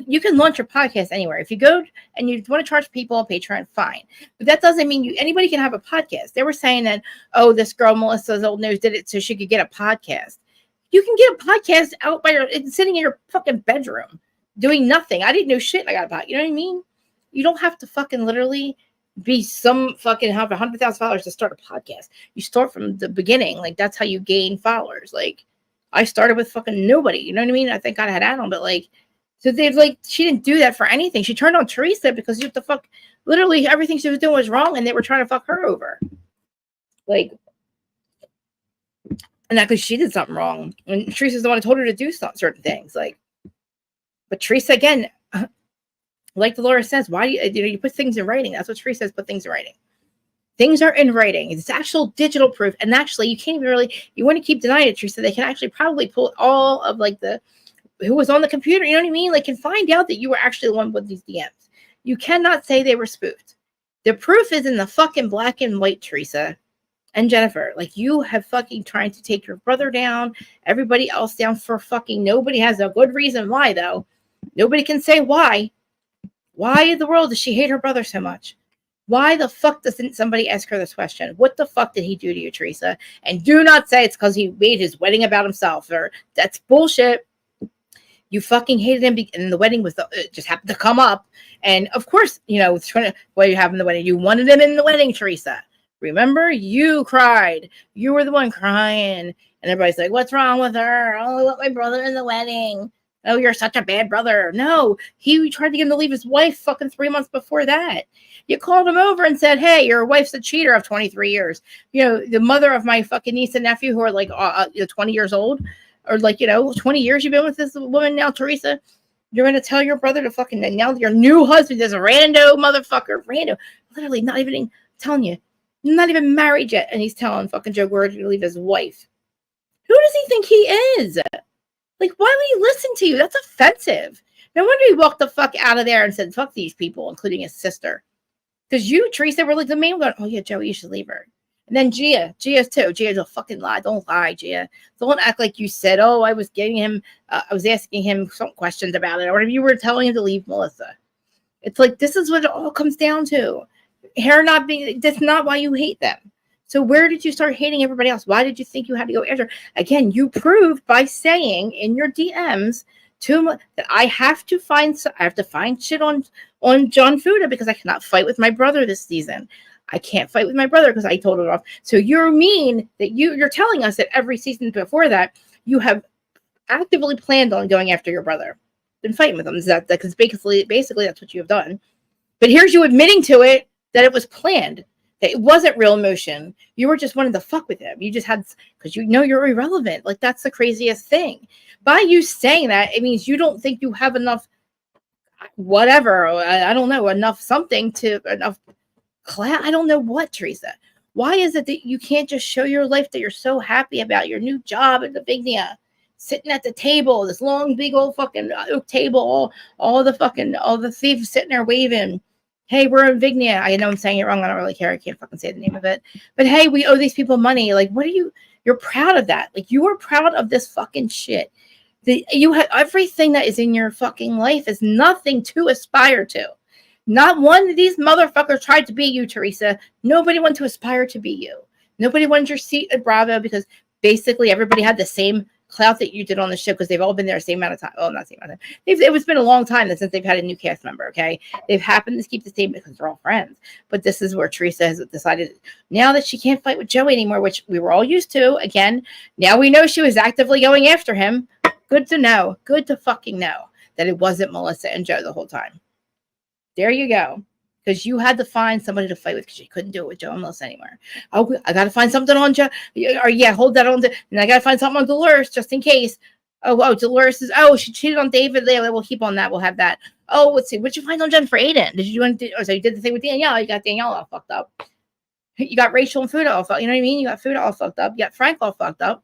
You can launch your podcast anywhere. If you go and you want to charge people on Patreon, fine. But that doesn't mean anybody can have a podcast. They were saying that, oh, this girl, Melissa's Old News, did it so she could get a podcast. You can get a podcast out by sitting in your fucking bedroom doing nothing. I didn't know shit. I got a podcast. You know what I mean? You don't have to fucking literally be some fucking have 100,000 followers to start a podcast. You start from the beginning. Like, that's how you gain followers. Like, I started with fucking nobody. You know what I mean? I think I had Adam, but like, so they've like, she didn't do that for anything. She turned on Teresa because you have to fuck, literally everything she was doing was wrong and they were trying to fuck her over. Like, and that because she did something wrong. And Teresa's the one who told her to do certain things. Like, but Teresa, again, like Dolores says, why do you put things in writing? That's what Teresa says, put things in writing. Things are in writing. It's actual digital proof. And actually, you can't even really, you want to keep denying it, Teresa. They can actually probably pull all of like who was on the computer, you know what I mean? Like, can find out that you were actually the one with these DMs. You cannot say they were spoofed. The proof is in the fucking black and white, Teresa and Jennifer. Like, you have fucking trying to take your brother down, everybody else down for fucking, nobody has a good reason why, though. Nobody can say why. Why in the world does she hate her brother so much? Why the fuck doesn't somebody ask her this question? What the fuck did he do to you, Teresa? And do not say it's because he made his wedding about himself, or that's bullshit. You fucking hated him, and the wedding was it just happened to come up. And of course, you know, what you have in the wedding, you wanted him in the wedding, Teresa. Remember, you cried. You were the one crying, and everybody's like, "What's wrong with her? Oh, I want my brother in the wedding. Oh, you're such a bad brother." No, he tried to get him to leave his wife fucking 3 months before that. You called him over and said, "Hey, your wife's a cheater of 23 years. You know, the mother of my fucking niece and nephew who are like 20 years old." Or like, 20 years you've been with this woman now, Teresa. You're going to tell your brother to fucking, now your new husband is a rando motherfucker. Rando. Literally not even telling you. Not even married yet. And he's telling fucking Joe Gordon to leave his wife. Who does he think he is? Like, why would he listen to you? That's offensive. No wonder he walked the fuck out of there and said, fuck these people, including his sister. Because you, Teresa, were like the main one. Oh yeah, Joey, you should leave her. And then Gia's too. Gia's a fucking lie. Don't lie, Gia. Don't act like you said, oh, I was getting him, I was asking him some questions about it, or if you were telling him to leave Melissa. It's like, this is what it all comes down to. Hair not being, that's not why you hate them. So where did you start hating everybody else? Why did you think you had to go after? Again, you proved by saying in your DMs that I have to find shit on John Fuda because I cannot fight with my brother this season. I can't fight with my brother because I told it off. So you're mean that you're telling us that every season before that you have actively planned on going after your brother and fighting with him. Is that because basically that's what you have done. But here's you admitting to it that it was planned, that it wasn't real emotion. You were just wanting to fuck with him. You just had, because you know you're irrelevant. Like, that's the craziest thing. By you saying that, it means you don't think you have enough, whatever, I don't know, enough class. I don't know what, Teresa. Why is it that you can't just show your life that you're so happy about your new job at the Vignia, sitting at the table, this long, big old fucking oak table, all the thieves sitting there waving. Hey, we're in Vignia. I know I'm saying it wrong. I don't really care. I can't fucking say the name of it. But hey, we owe these people money. Like, what are you? You're proud of that. Like, you are proud of this fucking shit. You have everything that is in your fucking life is nothing to aspire to. Not one of these motherfuckers tried to be you, Teresa. Nobody wanted to aspire to be you. Nobody wanted your seat at Bravo because basically everybody had the same clout that you did on the show because they've all been there the same amount of time. Oh, not the same amount of time. It's been a long time since they've had a new cast member, okay? They've happened to keep the same because they're all friends. But this is where Teresa has decided now that she can't fight with Joey anymore, which we were all used to. Again, now we know she was actively going after him. Good to know. Good to fucking know that it wasn't Melissa and Joe the whole time. There you go. Because you had to find somebody to fight with because you couldn't do it with Joe and Melissa anymore. Oh, I got to find something on Joe. Or yeah, hold that on. And I got to find something on Dolores just in case. Dolores is, she cheated on David. We'll keep on that. We'll have that. Oh, let's see. What'd you find on Jennifer Aiden? Did you want to, so you did the thing with Danielle. You got Danielle all fucked up. You got Rachel and Fuda all fucked up. You know what I mean? You got Fuda all fucked up. You got Frank all fucked up.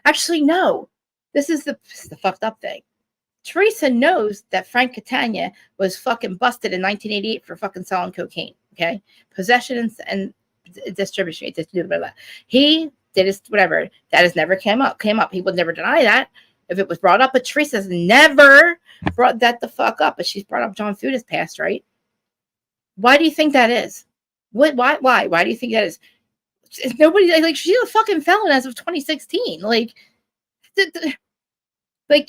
Actually, no. This is the fucked up thing. Teresa knows that Frank Catania was fucking busted in 1988 for fucking selling cocaine. Okay, possession and distribution. He did his whatever. That has never came up. He would never deny that if it was brought up. But Teresa's never brought that the fuck up. But she's brought up John Fuda's past, right? Why do you think that is? Why do you think that is? Nobody like she's a fucking felon as of 2016. Like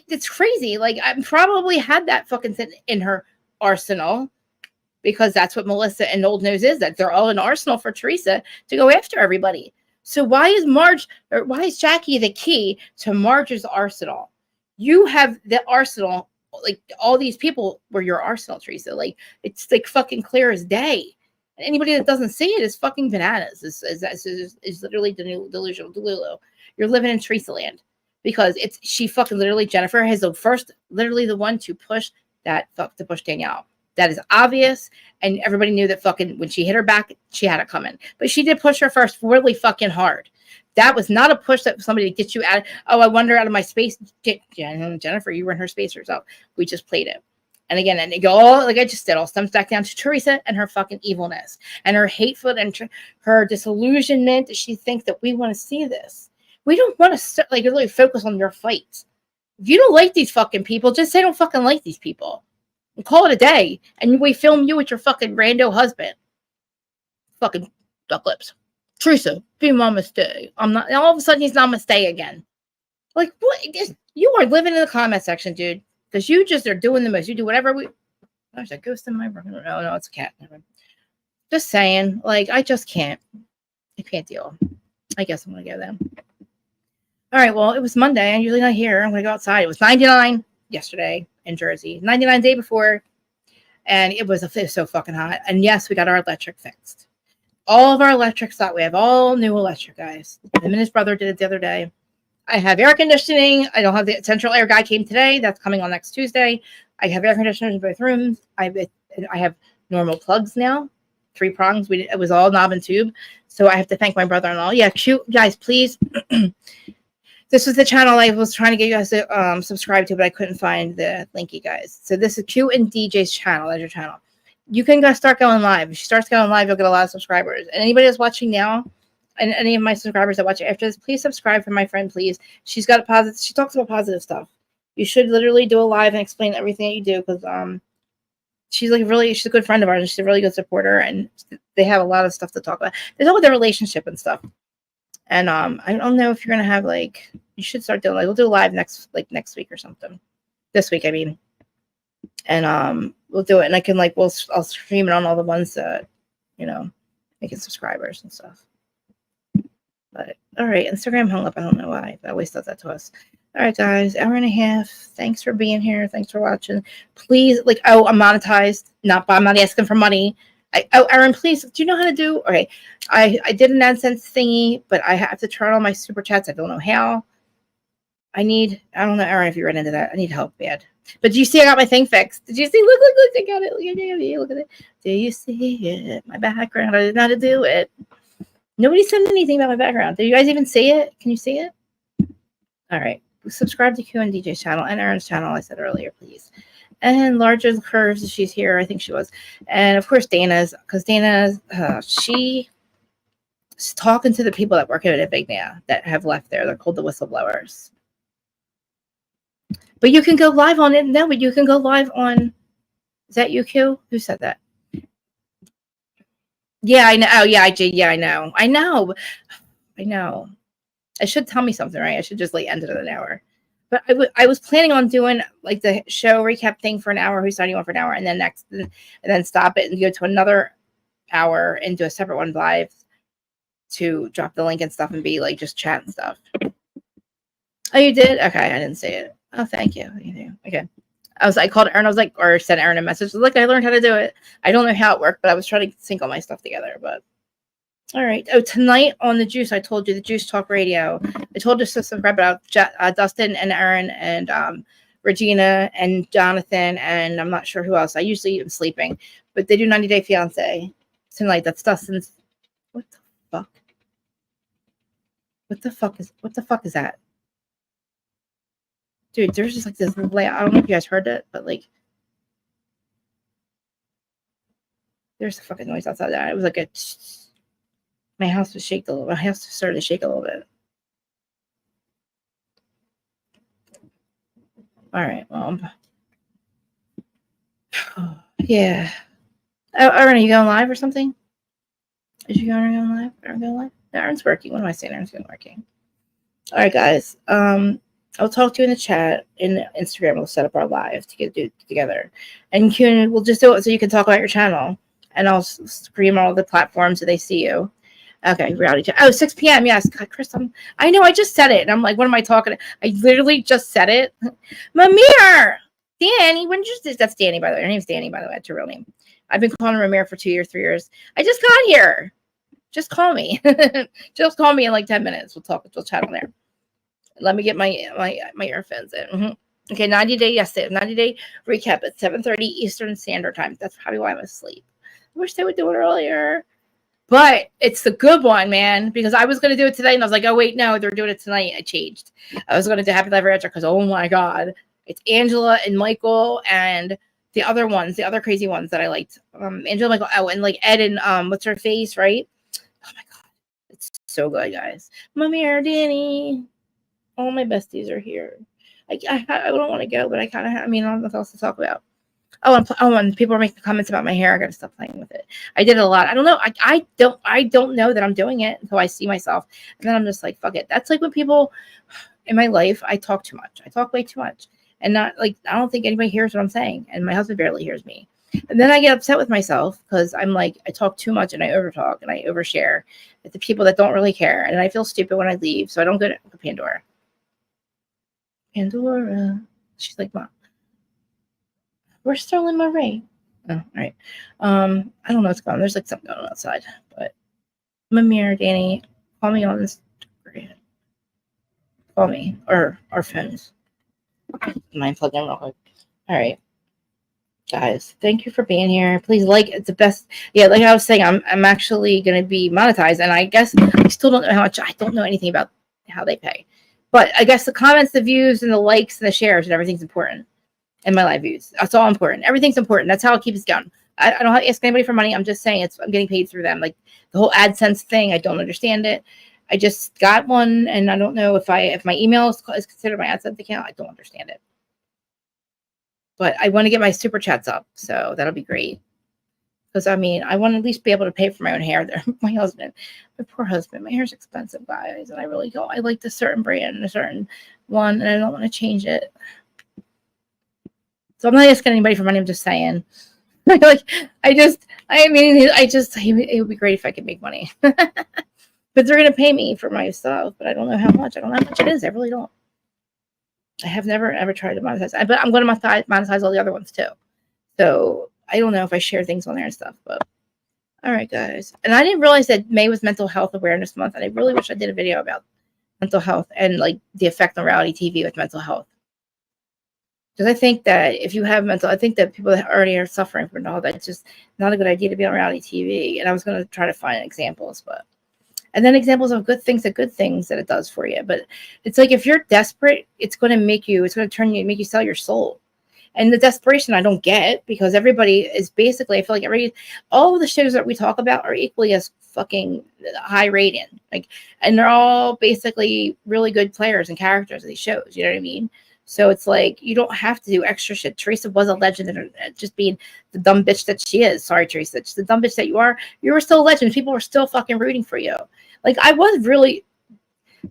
it's crazy. Like I probably had that fucking thing in her arsenal because that's what Melissa and Old Nose is, that they're all an arsenal for Teresa to go after everybody. So why is Jackie the key to Marge's arsenal? You have the arsenal, like all these people were your arsenal, Teresa. Like it's like fucking clear as day. And anybody that doesn't see it is fucking bananas. Is literally delusional. Delulu. You're living in Teresa land. Because she fucking literally, Jennifer is literally the one to push Danielle. That is obvious. And everybody knew that fucking when she hit her back, she had it coming. But she did push her first really fucking hard. That was not a push that somebody gets you out. Oh, I wander out of my space. Jennifer, you were in her space yourself. We just played it. And again, and it all, like I just said, all stems back down to Teresa and her fucking evilness and her hateful and her disillusionment. She thinks that we want to see this. We don't want to really focus on your fights. If you don't like these fucking people, just say I don't fucking like these people. And call it a day. And we film you with your fucking rando husband. Fucking duck lips. Teresa, be namaste. I'm not. All of a sudden he's namaste again. Like what? You are living in the comment section, dude. Because you just are doing the most. You do whatever we. There's a ghost in my room. No, it's a cat. Just saying. Like I just can't. I can't deal. I guess I'm gonna go then. All right, well, it was Monday. I'm usually not here. I'm going to go outside. It was 99 yesterday in Jersey, 99 the day before, and it was so fucking hot. And yes, we got our electric fixed. All of our electric stuff. We have all new electric, guys. Him and his brother did it the other day. I have air conditioning. I don't have the central air guy came today. That's coming on next Tuesday. I have air conditioners in both rooms. I have normal plugs now, 3 prongs. It was all knob and tube. So I have to thank my brother-in-law. Yeah, cute guys, please. This was the channel I was trying to get you guys to subscribe to, but I couldn't find the link, you guys. So this is Q and DJ's channel. That's your channel. You can start going live. If she starts going live, you'll get a lot of subscribers. And anybody that's watching now, and any of my subscribers that watch it after this, please subscribe for my friend, please. She's got a positive. She talks about positive stuff. You should literally do a live and explain everything that you do because she's she's a good friend of ours. And she's a really good supporter, and they have a lot of stuff to talk about. There's all their relationship and stuff. And I don't know if you're gonna have you should start doing we'll do a live next week or something. This week, I mean. And we'll do it, and I can I'll stream it on all the ones that making subscribers and stuff. But all right, Instagram hung up. I don't know why. It always does that to us. All right, guys, hour and a half. Thanks for being here. Thanks for watching. Please, I'm monetized. I'm not asking for money. Aaron, please, do you know how to do? Okay, I did an AdSense thingy, but I have to turn on my super chats. I don't know how. I don't know, Aaron, if you ran into that. I need help bad. But do you see I got my thing fixed? Did you see? Look, I got it. Look at it. Do you see it? My background. I didn't know how to do it. Nobody said anything about my background. Did you guys even see it? Can you see it? All right. Subscribe to Q and DJ's channel and Aaron's channel, I said earlier, please. And Larger Curves, she's here. I think she was. And of course, Dana's, because Dana's, she's talking to the people that work at it big now that have left there. They're called the whistleblowers. But you can go live on it now, but you can go live on, is that you, Q? Who said that? Yeah, I know. Oh, yeah, I did. Yeah, I know. I know. It should tell me something, right? I should just like end it at an hour. But I was planning on doing like the show recap thing for an hour, who's signing on for an hour, and then stop it and go to another hour and do a separate one live to drop the link and stuff and be like just chat and stuff. Oh, you did? Okay, I didn't see it. Oh, thank you. Okay. I called Erin, or sent Erin a message. Look, I learned how to do it. I don't know how it worked, but I was trying to sync all my stuff together. But all right. Oh, tonight on the Juice, I told you the Juice Talk Radio. I told you to subscribe about Dustin and Erin and Regina and Jonathan, and I'm not sure who else. I usually am sleeping, but they do 90 Day Fiance tonight. That's Dustin's. What the fuck? What the fuck is that? Dude, there's just like this layout. I don't know if you guys heard it, but like there's a fucking noise outside that. It was like my house was shaking a little. My house started to shake a little bit. All right, well, yeah. Oh, Erin, are you going live or something? Is you going live? Erin going live? No, Erin's working. What am I saying? Erin's working. All right, guys. I'll talk to you in the chat in Instagram. We'll set up our live to do together, and we'll just do it so you can talk about your channel, and I'll scream all the platforms so they see you. Okay, reality chat. Oh, 6 p.m. Yes, God, Chris. I know. I just said it, and I'm like, what am I talking? I literally just said it. Mamir, Danny. When did you? That's Danny, by the way. Her name's Danny, by the way. That's her real name. I've been calling her Mamir for 2 years, 3 years. I just got here. Just call me. Just call me in like 10 minutes. We'll talk. We'll chat on there. Let me get my earphones in. Mm-hmm. Okay, 90 day 90 day recap at 7:30 Eastern Standard Time. That's probably why I'm asleep. I wish they would do it earlier. But it's the good one, man, because I was going to do it today, and I was like, oh, wait, no, they're doing it tonight. I changed. I was going to do Happy Life After because, oh, my God. It's Angela and Michael and the other ones, the other crazy ones that I liked. Angela, Michael, oh, and like Ed and what's her face, right? Oh, my God. It's so good, guys. Mamir, Danny. All my besties are here. I don't want to go, but I kind of I don't know what else to talk about. And people are making comments about my hair. I got to stop playing with it. I did it a lot. I don't know. I don't know that I'm doing it until I see myself, and then I'm just like, fuck it. That's like when people in my life, I talk too much. I talk way too much, and not like I don't think anybody hears what I'm saying, and my husband barely hears me. And then I get upset with myself because I'm like, I talk too much and I overtalk and I overshare with the people that don't really care, and I feel stupid when I leave, so I don't go to Pandora. Pandora. She's like, Mom, where's Sterling Marie? Oh, all right. I don't know what's going on. There's like something going on outside. But Mamir, Danny, call me on this. Call me. Or our phones. Mind plug in real quick. All right. Guys, thank you for being here. Please like it's the best. Yeah, like I was saying, I'm actually gonna be monetized, and I guess I still don't know how much. I don't know anything about how they pay. But I guess the comments, the views, and the likes, and the shares, and everything's important in my live views. That's all important. Everything's important. That's how it keeps going. I don't ask anybody for money. I'm just saying I'm getting paid through them. Like the whole AdSense thing, I don't understand it. I just got one, and I don't know if my email is considered my AdSense account. I don't understand it. But I want to get my super chats up, so that'll be great. Because I want to at least be able to pay for my own hair. There, my poor husband. My hair's expensive, guys, and I really go. I like this certain brand and a certain one, and I don't want to change it. So I'm not asking anybody for money. I'm just saying, it would be great if I could make money. But they're gonna pay me for my stuff, but I don't know how much. I don't know how much it is. I really don't. I have never ever tried to monetize, but I'm going to monetize all the other ones too. So I don't know if I share things on there and stuff, but all right, guys. And I didn't realize that May was Mental Health Awareness Month, and I really wish I did a video about mental health and like the effect on reality TV with mental health. Because I think that if you have I think that people that already are suffering from all that, it's just not a good idea to be on reality TV. And I was going to try to find examples, and then examples of good things that it does for you. But it's like if you're desperate, it's going to make you turn you, make you sell your soul. And the desperation I don't get, because everybody is basically, I feel like all of the shows that we talk about are equally as fucking high rating. Like, and they're all basically really good players and characters of these shows. You know what I mean? So it's like, you don't have to do extra shit. Teresa was a legend and just being the dumb bitch that she is. Sorry, Teresa. Just the dumb bitch that you are. You were still a legend. People were still fucking rooting for you. Like, I was really,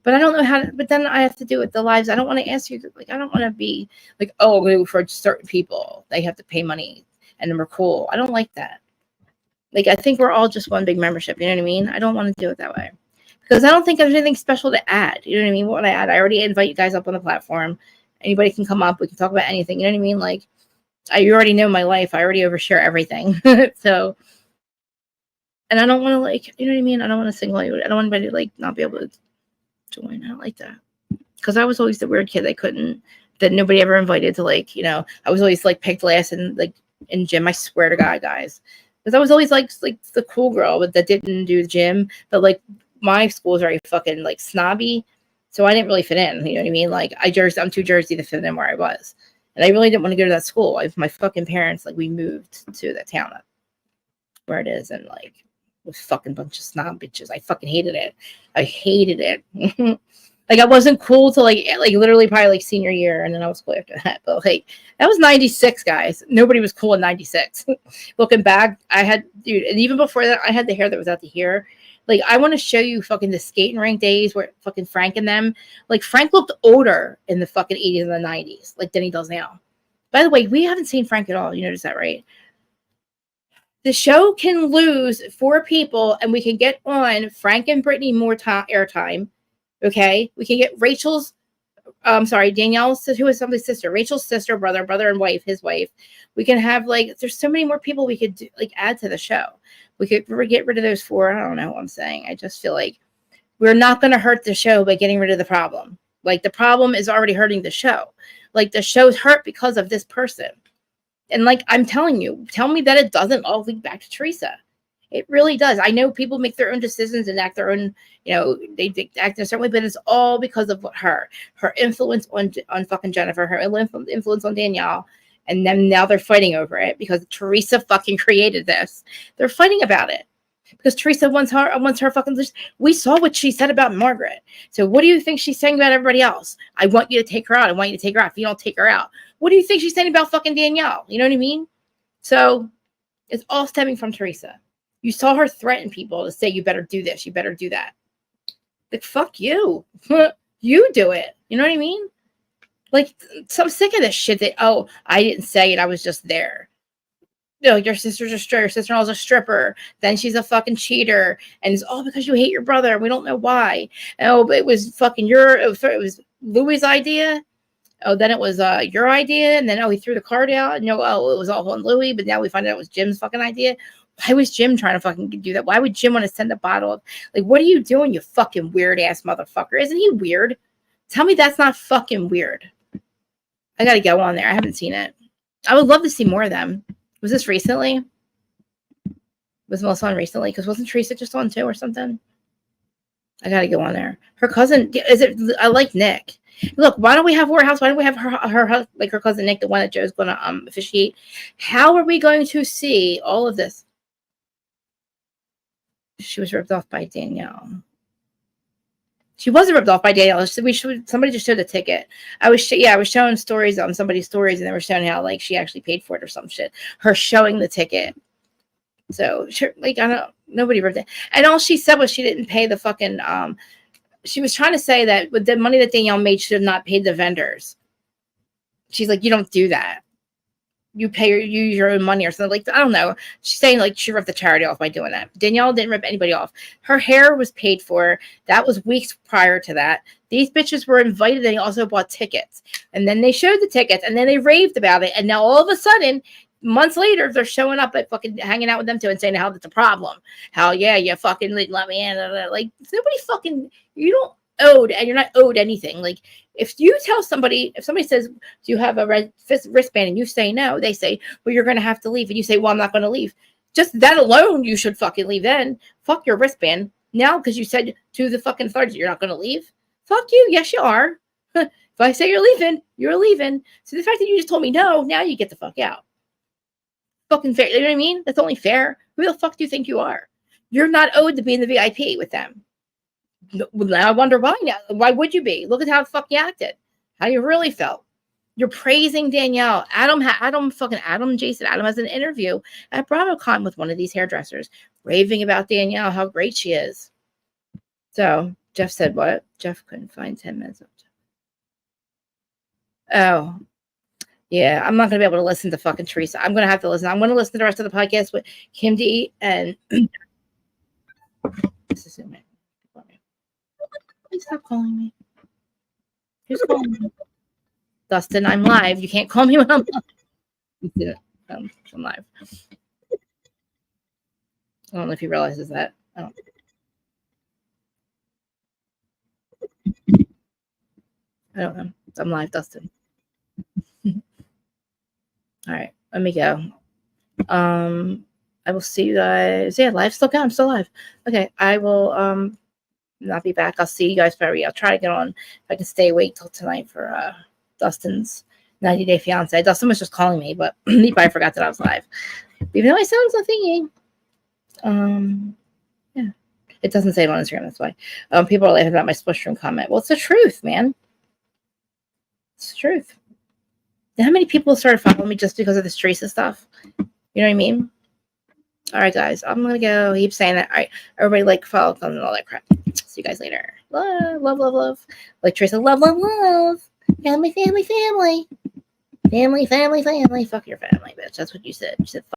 but I don't know how to, but then I have to do it the lives. I don't want to ask you, like, I don't want to be like, oh, for certain people, they have to pay money and then we're cool. I don't like that. Like, I think we're all just one big membership. You know what I mean? I don't want to do it that way because I don't think there's anything special to add. You know what I mean? What would I add? I already invite you guys up on the platform. Anybody can come up. We can talk about anything. You know what I mean? Like, you already know my life. I already overshare everything. So, and I don't want to, like, you know what I mean? I don't want to single you. I don't want anybody to, like, not be able to join. I don't like that. Because I was always the weird kid that nobody ever invited to, like, you know, I was always, like, picked last in gym. I swear to God, guys. Because I was always, like the cool girl that didn't do gym. But, like, my school was very fucking, like, snobby. So I didn't really fit in. You know what I mean? Like, I'm too Jersey to fit in where I was. And I really didn't want to go to that school. My fucking parents, like, we moved to that town up where it is. And, like, with fucking bunch of snob bitches. I fucking hated it. I hated it. Like, I wasn't cool till like literally probably like senior year, and then I was cool after that. But like, that was 96, guys. Nobody was cool in 96. Looking back, I had, dude, and even before that, I had the hair that was out to here. Like, I want to show you fucking the skating rink days where fucking Frank and them, like, Frank looked older in the fucking 80s and the 90s, like than he does now. By the way, we haven't seen Frank at all. You notice that, right? The show can lose 4 people, and we can get on Frank and Brittany more airtime. Okay, we can get Rachel's, Danielle's, who is somebody's sister, Rachel's sister, brother and wife, his wife. We can have, like, there's so many more people we could do, like, add to the show. We could get rid of those 4. I don't know what I'm saying. I just feel like we're not going to hurt the show by getting rid of the problem. Like, the problem is already hurting the show. Like, the show's hurt because of this person. And, like, I'm telling you, tell me that it doesn't all lead back to Teresa. It really does. I know people make their own decisions and act their own, you know, they act in a certain way, but it's all because of her influence on fucking Jennifer, her influence on Danielle, and then now they're fighting over it because Teresa fucking created this. They're fighting about it because Teresa wants her fucking. We saw what she said about Margaret. So what do you think she's saying about everybody else? I want you to take her out. I want you to take her out. If you don't take her out, what do you think she's saying about fucking Danielle? You know what I mean? So it's all stemming from Teresa. You saw her threaten people to say, you better do this, you better do that. Like, fuck you. You do it. You know what I mean? Like, so I'm sick of this shit that, oh, I didn't say it, I was just there. No, your sister's a stripper, your sister-in-law's a stripper, then she's a fucking cheater, and it's all because you hate your brother, and we don't know why. Oh, but it was fucking it was Louis' idea. Oh, then it was your idea, and then, oh, he threw the card out. No, oh, it was all on Louis, but now we find out it was Jim's fucking idea. Why was Jim trying to fucking do that? Why would Jim want to send a bottle of, like, what are you doing, you fucking weird ass motherfucker? Isn't he weird? Tell me that's not fucking weird. I gotta go on there. I haven't seen it. I would love to see more of them. Was this recently? Was Melissa on recently? Because wasn't Teresa just on too or something? I gotta go on there. Her cousin, is it? I like Nick. Look, why don't we have Warehouse? Why don't we have her like her cousin Nick, the one that Joe's gonna officiate? How are we going to see all of this? She was ripped off by Danielle. She wasn't ripped off by Danielle. Somebody just showed the ticket. I was showing stories on somebody's stories, and they were showing how, like, she actually paid for it or some shit. Her showing the ticket. So, like, I don't. Nobody ripped it. And all she said was she didn't pay the fucking. She was trying to say that with the money that Danielle made, she should have not paid the vendors. She's like, you don't do that. You use your own money or something. Like, I don't know. She's saying, like, she ripped the charity off by doing that. Danielle didn't rip anybody off. Her hair was paid for. That was weeks prior to that. These bitches were invited. They also bought tickets. And then they showed the tickets. And then they raved about it. And now all of a sudden, months later, they're showing up at fucking hanging out with them too and saying how that's a problem. How, yeah, you fucking let me in. Like, nobody fucking, you don't owed, and you're not owed anything. Like, if you tell somebody, if somebody says, do you have a wristband, and you say no, they say, well, you're going to have to leave. And you say, well, I'm not going to leave. Just that alone, you should fucking leave then. Fuck your wristband. Now, because you said to the fucking authorities you're not going to leave. Fuck you. Yes, you are. If I say you're leaving, you're leaving. So the fact that you just told me no, now you get the fuck out. Fucking fair. You know what I mean? That's only fair. Who the fuck do you think you are? You're not owed to be in the VIP with them. Now I wonder why now. Why would you be? Look at how the fuck you acted. How you really felt. You're praising Danielle. Adam Jason Adam has an interview at BravoCon with one of these hairdressers, raving about Danielle, how great she is. So Jeff said what? Jeff couldn't find 10 minutes of Oh. Yeah, I'm not gonna be able to listen to fucking Teresa. I'm gonna have to listen. I'm gonna listen to the rest of the podcast with Kim D and this is it. Please stop calling me. Who's calling me? Dustin, I'm live. You can't call me when I'm live. I'm live. I don't know if he realizes that. I don't know. I'm live, Dustin. All right, let me go. I will see you guys. Yeah, live still going. I'm still live. Okay, I will not be back. I'll see you guys February. I'll try to get on if I can stay awake till tonight for Dustin's 90-day fiance. Dustin was just calling me, but he probably forgot that I was live. Even though I sound so thingy. Yeah. It doesn't say it on Instagram, that's why. People are laughing about my splish room comment. Well, it's the truth, man. It's the truth. How many people started following me just because of this Teresa stuff? You know what I mean? All right, guys. I'm going to go. He keeps saying that. All right. Everybody follow and all that crap. See you guys later. Love, love, love, love. Like Teresa, love, love, love. Family, family, family. Family, family, family. Fuck your family, bitch. That's what you said. You said